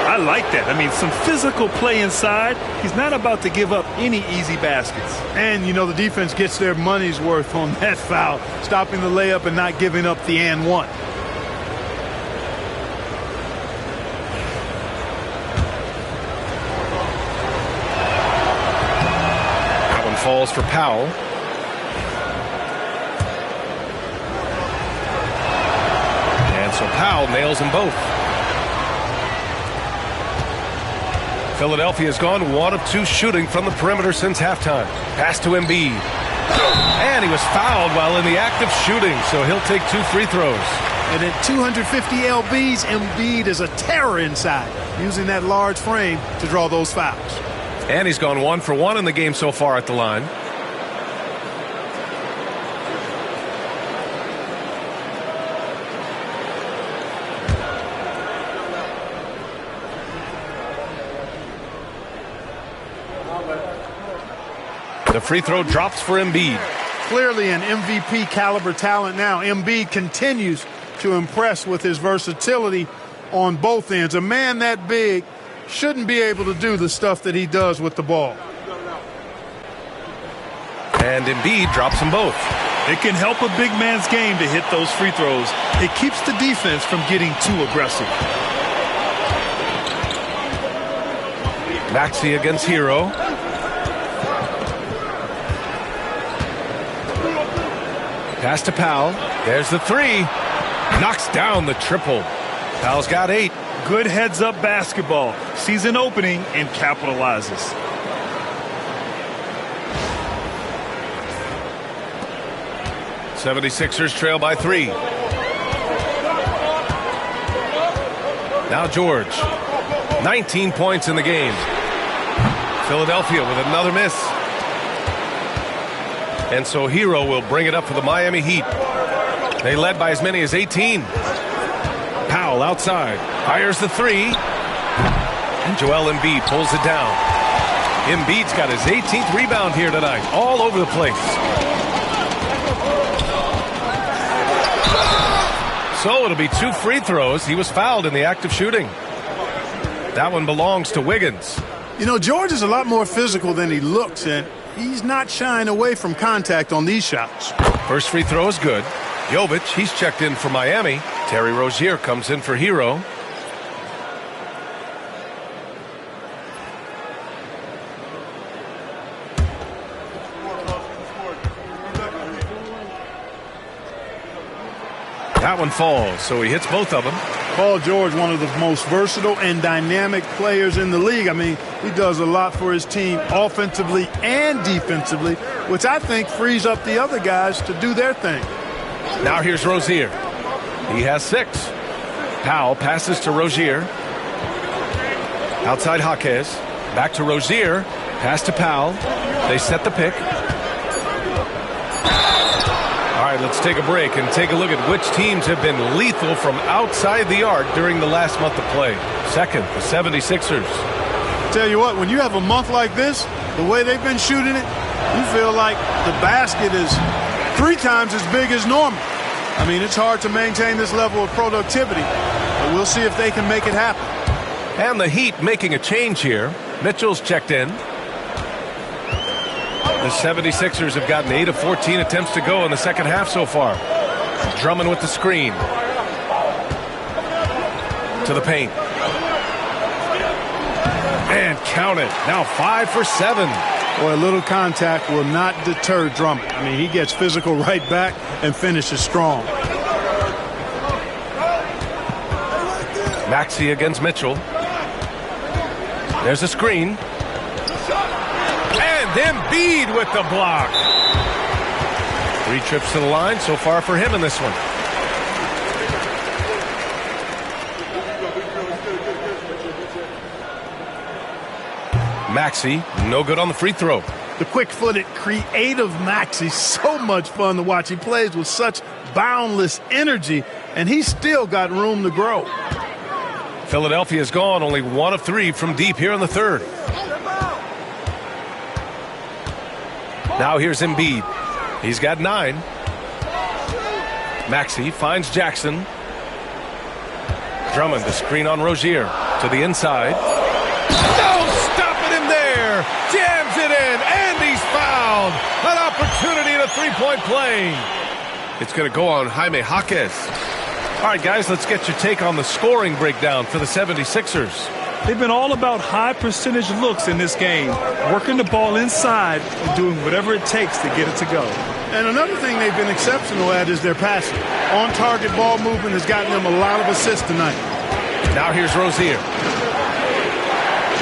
I like that. I mean, some physical play inside. He's not about to give up any easy baskets. And, you know, the defense gets their money's worth on that foul, stopping the layup and not giving up the and one. That one falls for Powell. So Powell nails them both. Philadelphia's gone 1 of 2 shooting from the perimeter since halftime. Pass to Embiid. And he was fouled while in the act of shooting, so he'll take 2 free throws. And at 250 lbs, Embiid is a terror inside, using that large frame to draw those fouls. And he's gone 1 for 1 in the game so far at the line. The free throw drops for Embiid. Clearly an MVP caliber talent now. Embiid continues to impress with his versatility on both ends. A man that big shouldn't be able to do the stuff that he does with the ball. And Embiid drops them both. It can help a big man's game to hit those free throws. It keeps the defense from getting too aggressive. Maxey against Hero. Pass to Powell. There's the 3. Knocks down the triple. Powell's got 8. Good heads-up basketball. Sees an opening and capitalizes. '76ers trail by 3. Now George. 19 points in the game. Philadelphia with another miss. And so Hero will bring it up for the Miami Heat. They led by as many as 18. Powell outside. Fires the 3. And Joel Embiid pulls it down. Embiid's got his 18th rebound here tonight. All over the place. So it'll be 2 free throws. He was fouled in the act of shooting. That one belongs to Wiggins. You know, George is a lot more physical than he looks, and he's not shying away from contact on these shots. First free throw is good. Jovic, he's checked in for Miami. Terry Rozier comes in for Hero. That one falls, so he hits both of them. Paul George, one of the most versatile and dynamic players in the league. I mean, he does a lot for his team offensively and defensively, which I think frees up the other guys to do their thing. Now here's Rozier. He has 6. Powell passes to Rozier. Outside Jaquez. Back to Rozier. Pass to Powell. They set the pick. All right, let's take a break and take a look at which teams have been lethal from outside the arc during the last month of play. Second, the 76ers. Tell you what, when you have a month like this, the way they've been shooting it, you feel like the basket is 3 times as big as normal. I mean, it's hard to maintain this level of productivity, but we'll see if they can make it happen. And the Heat making a change here. Mitchell's checked in. The 76ers have gotten 8 of 14 attempts to go in the second half so far. Drummond with the screen. To the paint. And count it. Now 5 for 7. Boy, a little contact will not deter Drummond. I mean, he gets physical right back and finishes strong. Maxey against Mitchell. There's a screen. And Embiid with the block. 3 trips to the line so far for him in this one. Maxey, no good on the free throw. The quick-footed, creative Maxey, so much fun to watch. He plays with such boundless energy, and he's still got room to grow. Philadelphia's gone only 1 of 3 from deep here in the third. Now here's Embiid. He's got 9. Maxey finds Jackson. Drummond, the screen on Rozier to the inside. No, stopping him there. Jams it in, and he's fouled. An opportunity in a 3-point play. It's going to go on Jaime Jaquez. All right, guys, let's get your take on the scoring breakdown for the 76ers. They've been all about high percentage looks in this game, working the ball inside and doing whatever it takes to get it to go. And another thing they've been exceptional at is their passing. On-target ball movement has gotten them a lot of assists tonight. Now here's Rozier.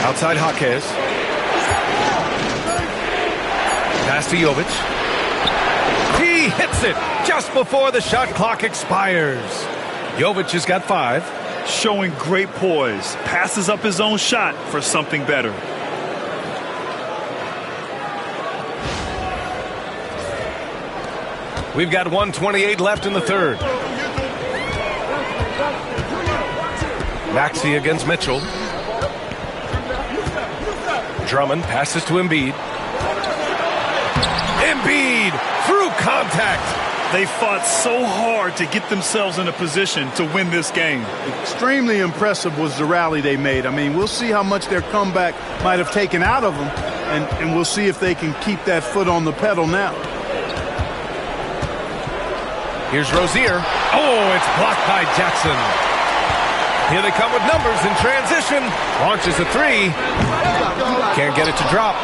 Outside Jaquez. Pass to Jovic. He hits it just before the shot clock expires. Jovic has got 5. Showing great poise. Passes up his own shot for something better. We've got 1:28 left in the third. Maxey against Mitchell. Drummond passes to Embiid. Embiid through contact. They fought so hard to get themselves in a position to win this game. Extremely impressive was the rally they made. I mean, we'll see how much their comeback might have taken out of them, and we'll see if they can keep that foot on the pedal now. Here's Rozier. Oh, it's blocked by Jackson. Here they come with numbers in transition. Launches a 3. Can't get it to drop.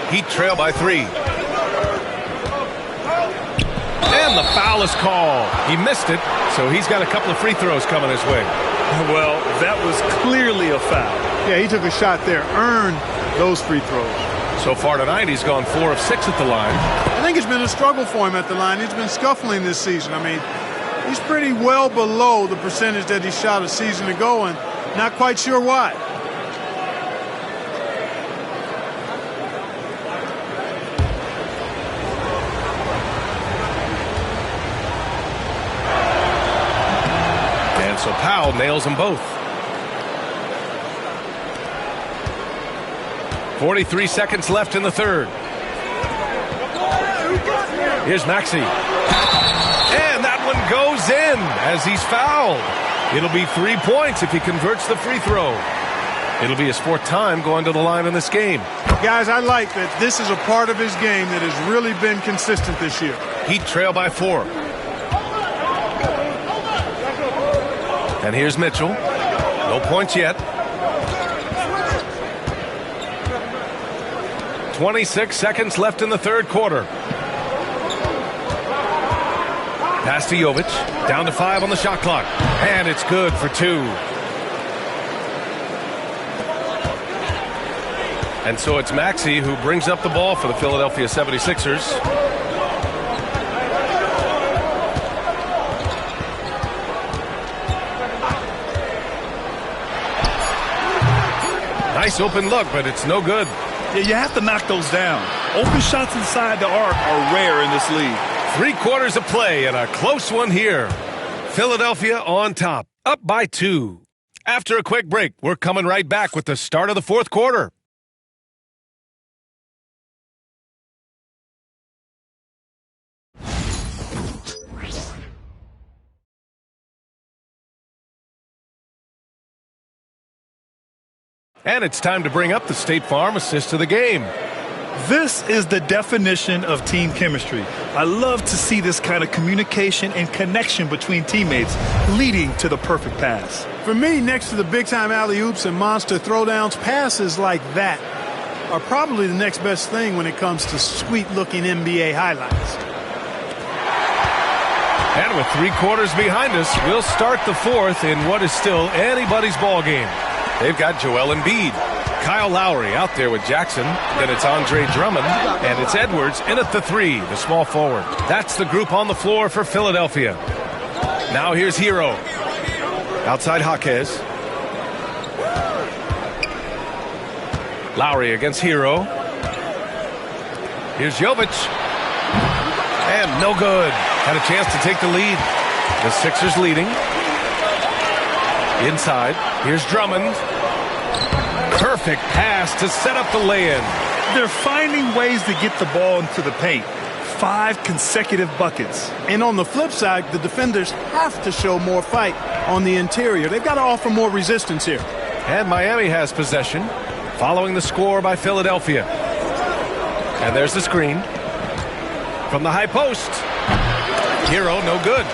Heat trail by 3. And the foul is called. He missed it, so he's got a couple of free throws coming his way. Well, that was clearly a foul. Yeah, he took a shot there, earned those free throws. So far tonight, he's gone 4 of 6 at the line. I think it's been a struggle for him at the line. He's been scuffling this season. I mean, he's pretty well below the percentage that he shot a season ago, and not quite sure why. So Powell nails them both. 43 seconds left in the third. Here's Maxey. And that one goes in as he's fouled. It'll be 3 points if he converts the free throw. It'll be his 4th time going to the line in this game. Guys, I like that this is a part of his game that has really been consistent this year. Heat trail by 4. And here's Mitchell. No points yet. 26 seconds left in the 3rd quarter. Pass to Jovic. Down to 5 on the shot clock. And it's good for 2. And so it's Maxey who brings up the ball for the Philadelphia 76ers. Nice open look, but it's no good. Yeah, you have to knock those down. Open shots inside the arc are rare in this league. 3 quarters of play and a close one here. Philadelphia on top, up by 2. After a quick break, we're coming right back with the start of the 4th quarter. And it's time to bring up the State Farm assist of the game. This is the definition of team chemistry. I love to see this kind of communication and connection between teammates leading to the perfect pass. For me, next to the big-time alley-oops and monster throwdowns, passes like that are probably the next best thing when it comes to sweet-looking NBA highlights. And with 3 quarters behind us, we'll start the 4th in what is still anybody's ball game. They've got Joel Embiid, Kyle Lowry out there with Jackson. Then it's Andre Drummond, and it's Edwards in at the 3, the small forward. That's the group on the floor for Philadelphia. Now here's Hero. Outside Jaquez. Lowry against Hero. Here's Jovic. And no good. Had a chance to take the lead. The Sixers leading. Inside, here's Drummond. Perfect pass to set up the lay-in. They're finding ways to get the ball into the paint. 5 consecutive buckets. And on the flip side, the defenders have to show more fight on the interior. They've got to offer more resistance here. And Miami has possession, following the score by Philadelphia. And there's the screen. From the high post. Hero, no good.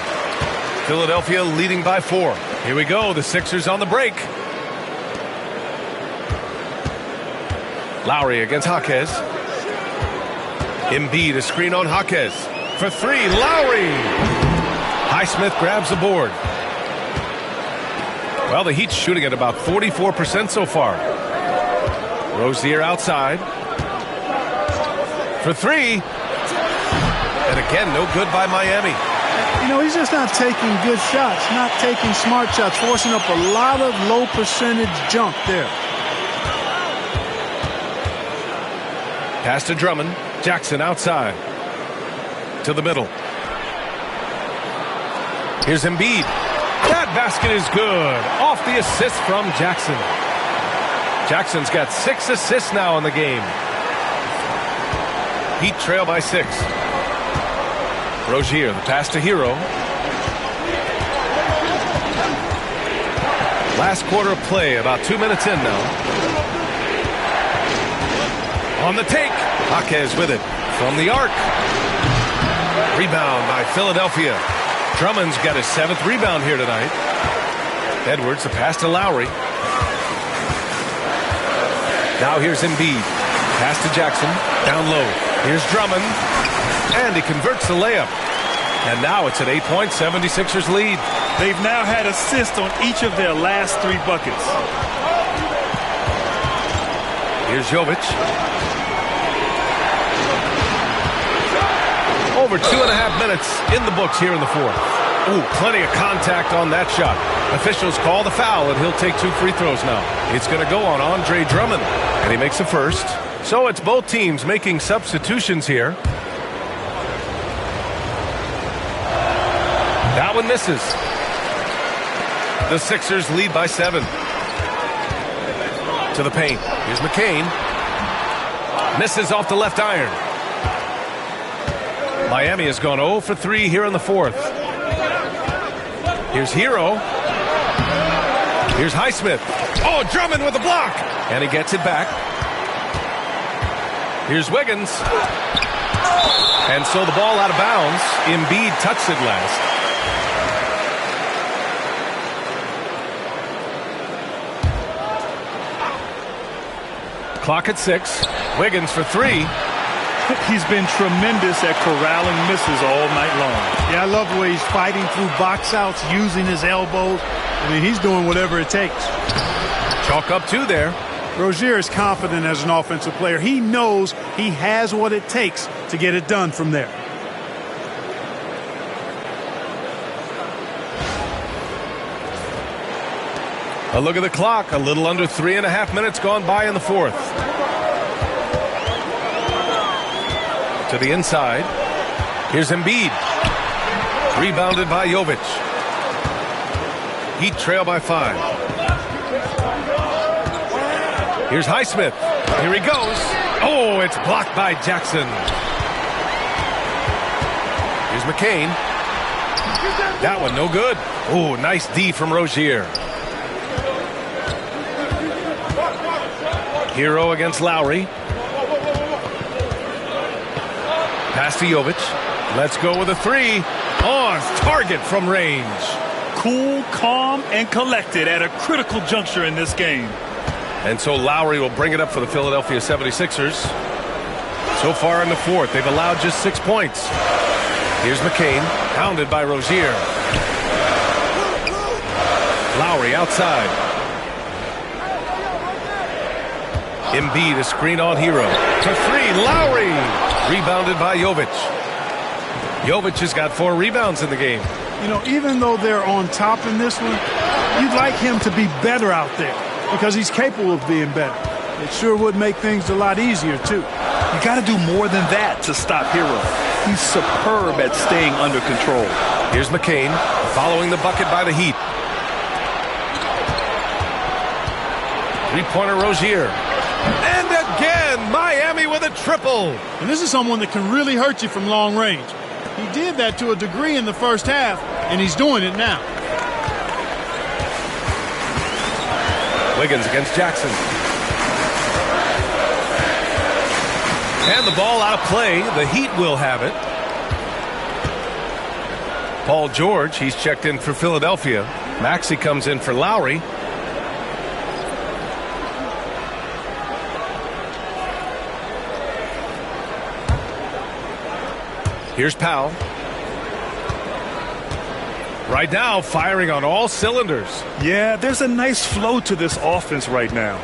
Philadelphia leading by 4. Here we go, the Sixers on the break. Lowry against Jaquez. Embiid, a screen on Jaquez. For 3, Lowry. Highsmith grabs the board. Well, the Heat's shooting at about 44% so far. Rozier outside. For 3. And again, no good by Miami. You know, he's just not taking good shots, not taking smart shots, forcing up a lot of low percentage jump there. Pass to Drummond. Jackson outside. To the middle. Here's Embiid. That basket is good. Off the assist from Jackson. Jackson's got 6 assists now in the game. Heat trail by 6. Rozier, the pass to Hero. Last quarter of play, about 2 minutes in now. On the take, Jaquez with it from the arc. Rebound by Philadelphia. Drummond's got his 7th rebound here tonight. Edwards, the pass to Lowry. Now here's Embiid. Pass to Jackson, down low. Here's Drummond. And he converts the layup. And now it's an 8-point 76ers lead. They've now had assists on each of their last 3 buckets. Here's Jovic. Over 2.5 minutes in the books here in the 4th. Ooh, plenty of contact on that shot. Officials call the foul, and he'll take 2 free throws now. It's going to go on Andre Drummond, and he makes the first. So it's both teams making substitutions here. That one misses. The Sixers lead by 7. To the paint. Here's McCain. Misses off the left iron. Miami has gone 0 for 3 here in the fourth. Here's Hero. Here's Highsmith. Oh, Drummond with a block. And he gets it back. Here's Wiggins. And so the ball out of bounds. Embiid touched it last. Clock at 6. Wiggins for 3. He's been tremendous at corralling misses all night long. Yeah, I love the way he's fighting through box outs, using his elbows. I mean, he's doing whatever it takes. Chalk up 2 there. Rozier is confident as an offensive player. He knows he has what it takes to get it done from there. A look at the clock. A little under 3.5 minutes gone by in the fourth. To the inside. Here's Embiid. Rebounded by Jovic. Heat trail by 5. Here's Highsmith. Here he goes. Oh, it's blocked by Jackson. Here's McCain. That one no good. Oh, nice D from Rozier. Hero against Lowry. Pass to Jovic. Let's go with a 3. On target from range. Cool, calm, and collected at a critical juncture in this game. And so Lowry will bring it up for the Philadelphia 76ers. So far in the fourth, they've allowed just 6 points. Here's McCain, pounded by Rozier. Lowry outside. Embiid, a screen on Hero. To 3, Lowry. Rebounded by Jovic. Jovic has got 4 rebounds in the game. You know, even though they're on top in this one, you'd like him to be better out there because he's capable of being better. It sure would make things a lot easier, too. You got to do more than that to stop Hero. He's superb at staying under control. Here's McCain following the bucket by the Heat. 3-pointer Rozier. And again, Miami with a triple. And this is someone that can really hurt you from long range. He did that to a degree in the first half, and he's doing it now. Wiggins against Jackson. And the ball out of play. The Heat will have it. Paul George, he's checked in for Philadelphia. Maxey comes in for Lowry. Here's Powell. Right now, firing on all cylinders. Yeah, there's a nice flow to this offense right now.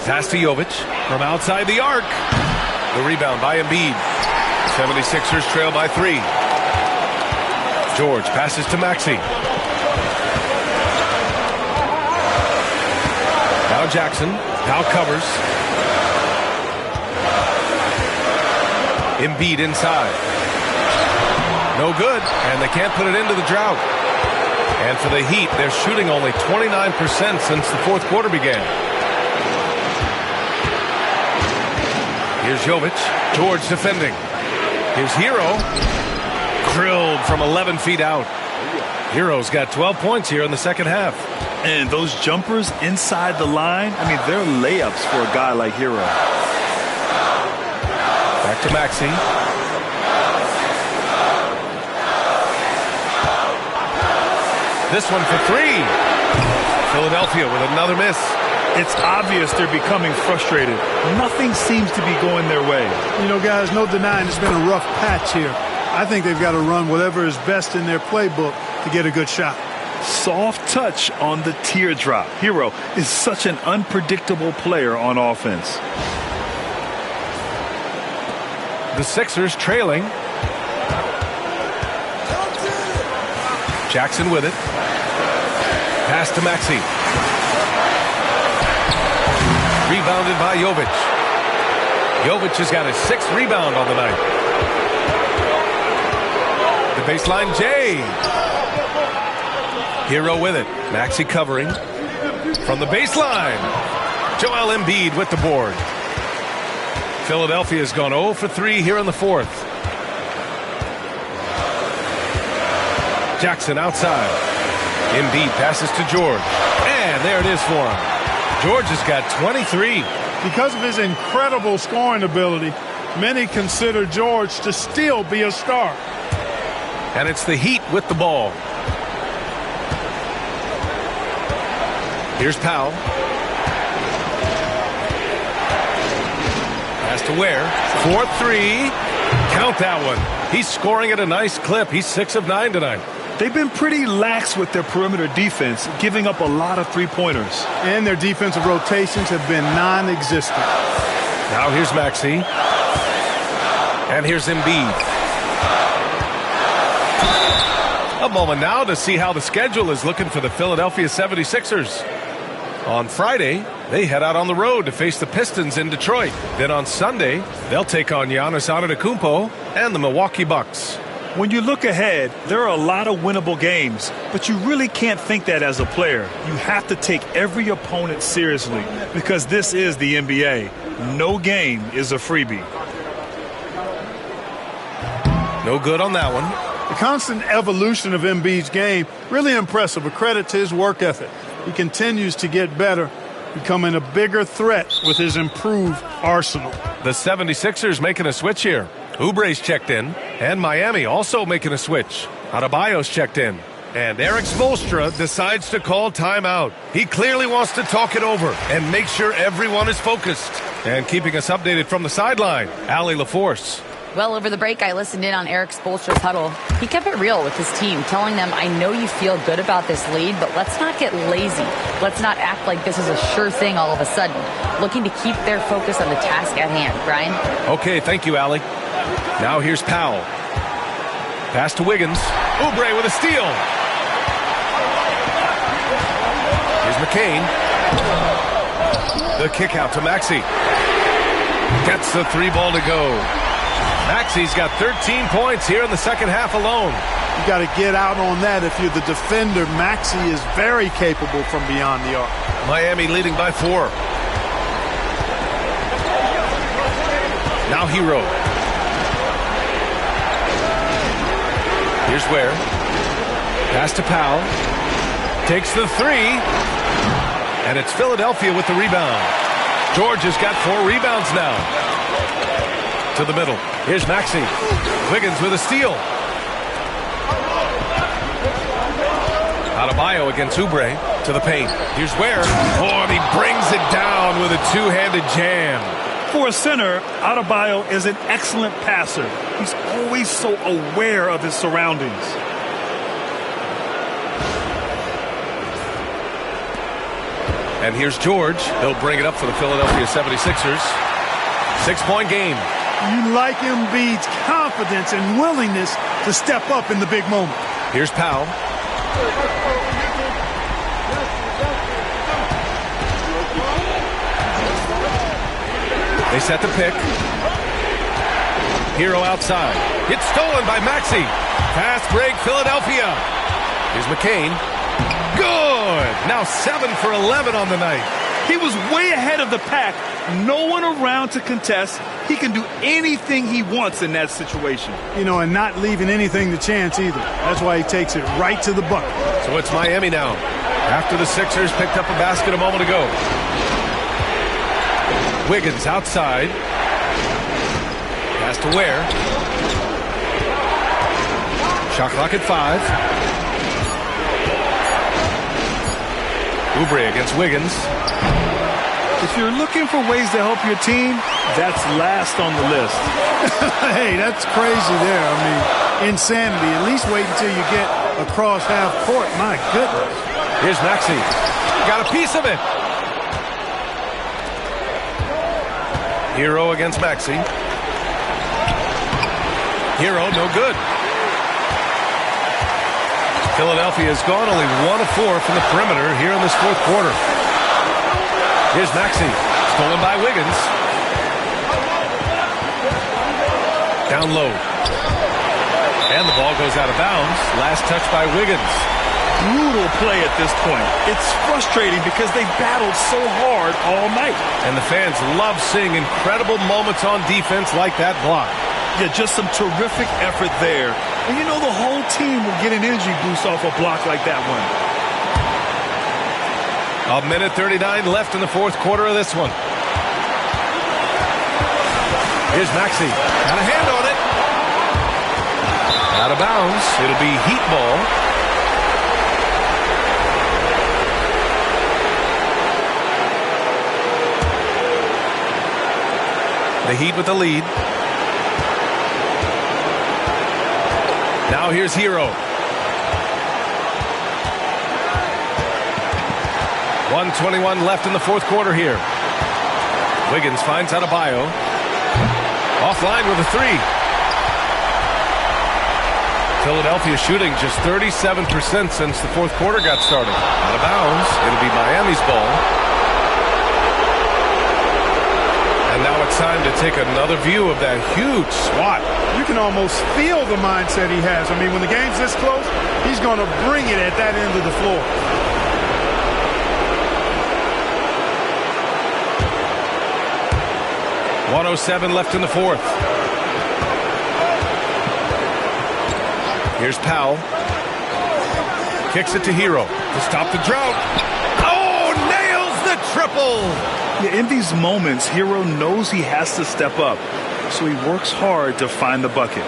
Pass to Jovic from outside the arc. The rebound by Embiid. 76ers trail by 3. George passes to Maxey. Now Jackson. Now covers. Embiid inside. No good, and they can't put it into the drought. And for the Heat, they're shooting only 29% since the fourth quarter began. Here's Jovic. George defending. Here's Hero. Grilled from 11 feet out. Hero's got 12 points here in the second half. And those jumpers inside the line, I mean, they're layups for a guy like Hero. Back to Maxey. This one for 3. Philadelphia with another miss. It's obvious they're becoming frustrated. Nothing seems to be going their way. You know, guys, no denying it's been a rough patch here. I think they've got to run whatever is best in their playbook to get a good shot. Soft touch on the teardrop. Hero is such an unpredictable player on offense. The Sixers trailing. Jackson with it. Pass to Maxey. Rebounded by Jovic. Jovic has got his 6th rebound on the night. The baseline, Jay. Hero with it. Maxey covering. From the baseline. Joel Embiid with the board. Philadelphia's gone 0 for 3 here in the fourth. Jackson outside. Embiid passes to George. And there it is for him. George has got 23. Because of his incredible scoring ability, many consider George to still be a star. And it's the Heat with the ball. Here's Powell. Pass to Ware. 4-3. Count that one. He's scoring at a nice clip. He's 6 of 9 tonight. They've been pretty lax with their perimeter defense, giving up a lot of three-pointers. And their defensive rotations have been non-existent. Now here's Maxey. And here's Embiid. A moment now to see how the schedule is looking for the Philadelphia 76ers. On Friday, they head out on the road to face the Pistons in Detroit. Then on Sunday, they'll take on Giannis Antetokounmpo and the Milwaukee Bucks. When you look ahead, there are a lot of winnable games, but you really can't think that as a player. You have to take every opponent seriously because this is the NBA. No game is a freebie. No good on that one. The constant evolution of Embiid's game, really impressive. A credit to his work ethic. He continues to get better, becoming a bigger threat with his improved arsenal. The 76ers making a switch here. Oubre's checked in, and Miami also making a switch. Adebayo's checked in, and Erik Spoelstra decides to call timeout. He clearly wants to talk it over and make sure everyone is focused. And keeping us updated from the sideline, Allie LaForce. Well, over the break, I listened in on Erik Spoelstra's huddle. He kept it real with his team, telling them, I know you feel good about this lead, but let's not get lazy. Let's not act like this is a sure thing all of a sudden. Looking to keep their focus on the task at hand. Brian? Okay, thank you, Allie. Now here's Powell. Pass to Wiggins. Oubre with a steal. Here's McCain. The kick out to Maxey. Gets the three ball to go. Maxey's got 13 points here in the second half alone. You got to get out on that if you're the defender. Maxey is very capable from beyond the arc. Miami leading by 4. Now Hero. Here's Ware. Pass to Powell. Takes the 3. And it's Philadelphia with the rebound. George has got 4 rebounds now. To the middle. Here's Maxey. Wiggins with a steal. Adebayo against Oubre to the paint. Here's Ware. Oh, and he brings it down with a two-handed jam. For a center, Adebayo is an excellent passer. He's always so aware of his surroundings. And here's George. He'll bring it up for the Philadelphia 76ers. 6-point game. You like Embiid's confidence and willingness to step up in the big moment. Here's Powell. They set the pick. Hero outside. It's stolen by Maxey. Fast break, Philadelphia. Here's McCain. Good. Now 7 for 11 on the night. He was way ahead of the pack. No one around to contest. He can do anything he wants in that situation. You know, and not leaving anything to chance either. That's why he takes it right to the bucket. So it's Miami now. After the Sixers picked up a basket a moment ago. Wiggins outside. Pass to Ware. Shot clock at 5. Oubre against Wiggins. If you're looking for ways to help your team, that's last on the list. Hey, that's crazy there. I mean, insanity. At least wait until you get across half court. My goodness. Here's Maxey. Got a piece of it. Hero against Maxey. Hero, no good. Philadelphia has gone only 1 of 4 from the perimeter here in this fourth quarter. Here's Maxey. Stolen by Wiggins. Down low. And the ball goes out of bounds. Last touch by Wiggins. brutal play at this point. It's frustrating because they battled so hard all night. And the fans love seeing incredible moments on defense like that block. Yeah, just some terrific effort there. And you know the whole team will get an energy boost off a block like that one. A minute 39 left in the fourth quarter of this one. Here's Maxey. Got a hand on it. Out of bounds. It'll be Heat ball. The Heat with the lead. Now here's Hero. 1:21 left in the fourth quarter here. Wiggins finds Adebayo. Offline with a three. Philadelphia shooting just 37% since the fourth quarter got started. Out of bounds. It'll be Miami's ball. And now it's time to take another view of that huge swat. You can almost feel the mindset he has. I mean, when the game's this close, he's going to bring it at that end of the floor. .107 left in the fourth. Here's Powell. Kicks it to Hero to stop the drought. Oh, nails the triple. Yeah, in these moments, Hero knows he has to step up, so he works hard to find the bucket.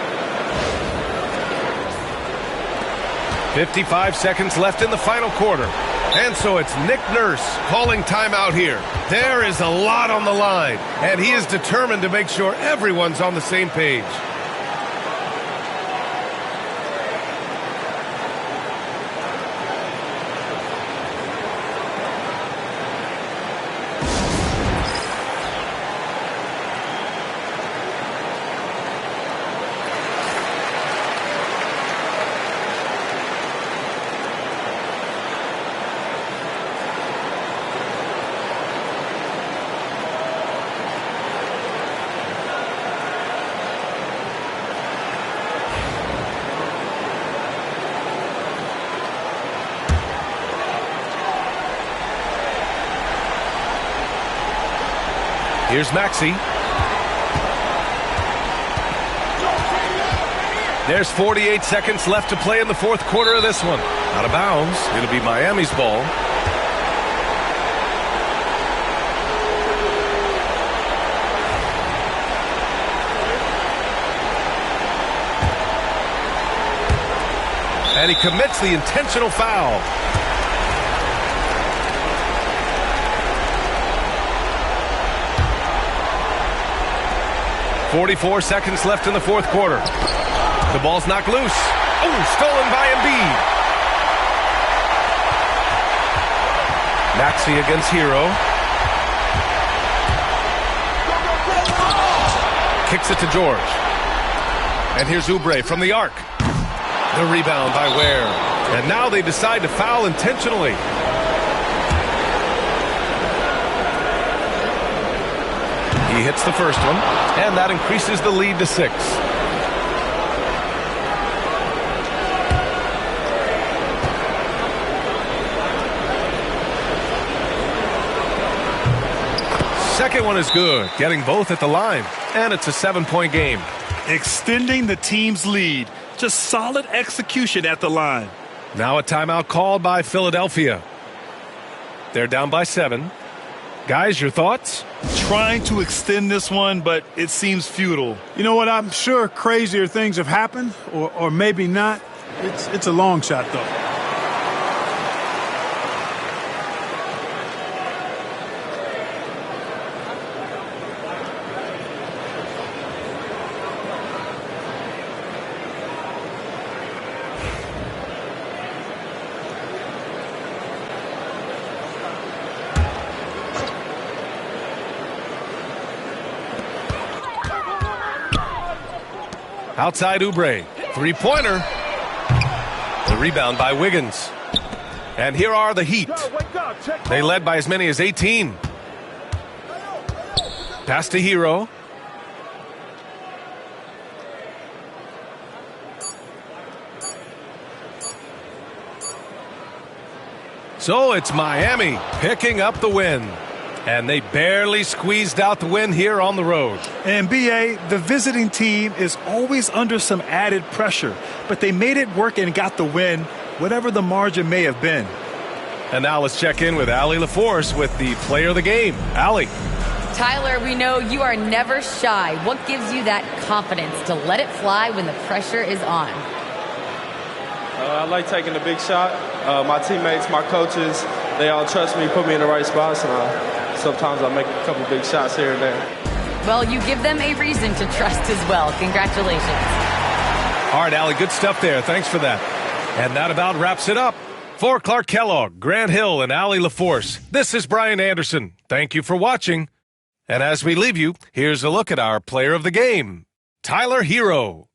55 seconds left in the final quarter. And so it's Nick Nurse calling timeout here. There is a lot on the line, and he is determined to make sure everyone's on the same page. Here's Maxey. There's 48 seconds left to play in the fourth quarter of this one. Out of bounds. It'll be Miami's ball. And he commits the intentional foul. .44 seconds left in the fourth quarter. The ball's knocked loose. Oh, stolen by Embiid. Maxey against Hero. Kicks it to George. And here's Oubre from the arc. The rebound by Ware. And now they decide to foul intentionally. He hits the first one, and that increases the lead to 6. Second one is good, getting both at the line, and it's a 7-point game. Extending the team's lead. Just solid execution at the line. Now a timeout called by Philadelphia. They're down by 7. Guys, your thoughts? Trying to extend this one, but it seems futile. You know what? I'm sure crazier things have happened, or maybe not. It's a long shot, though. Outside Oubre. Three-pointer. The rebound by Wiggins. And here are the Heat. They led by as many as 18. Pass to Hero. So it's Miami picking up the win. And they barely squeezed out the win here on the road. And B.A., the visiting team is always under some added pressure, but they made it work and got the win, whatever the margin may have been. And now let's check in with Allie LaForce with the player of the game. Allie. Tyler, we know you are never shy. What gives you that confidence to let it fly when the pressure is on? I like taking the big shot. My teammates, my coaches, they all trust me, put me in the right spots, and sometimes I make a couple big shots here and there. Well, you give them a reason to trust as well. Congratulations. All right, Allie, good stuff there. Thanks for that. And that about wraps it up. For Clark Kellogg, Grant Hill, and Allie LaForce, this is Brian Anderson. Thank you for watching. And as we leave you, here's a look at our player of the game, Tyler Herro.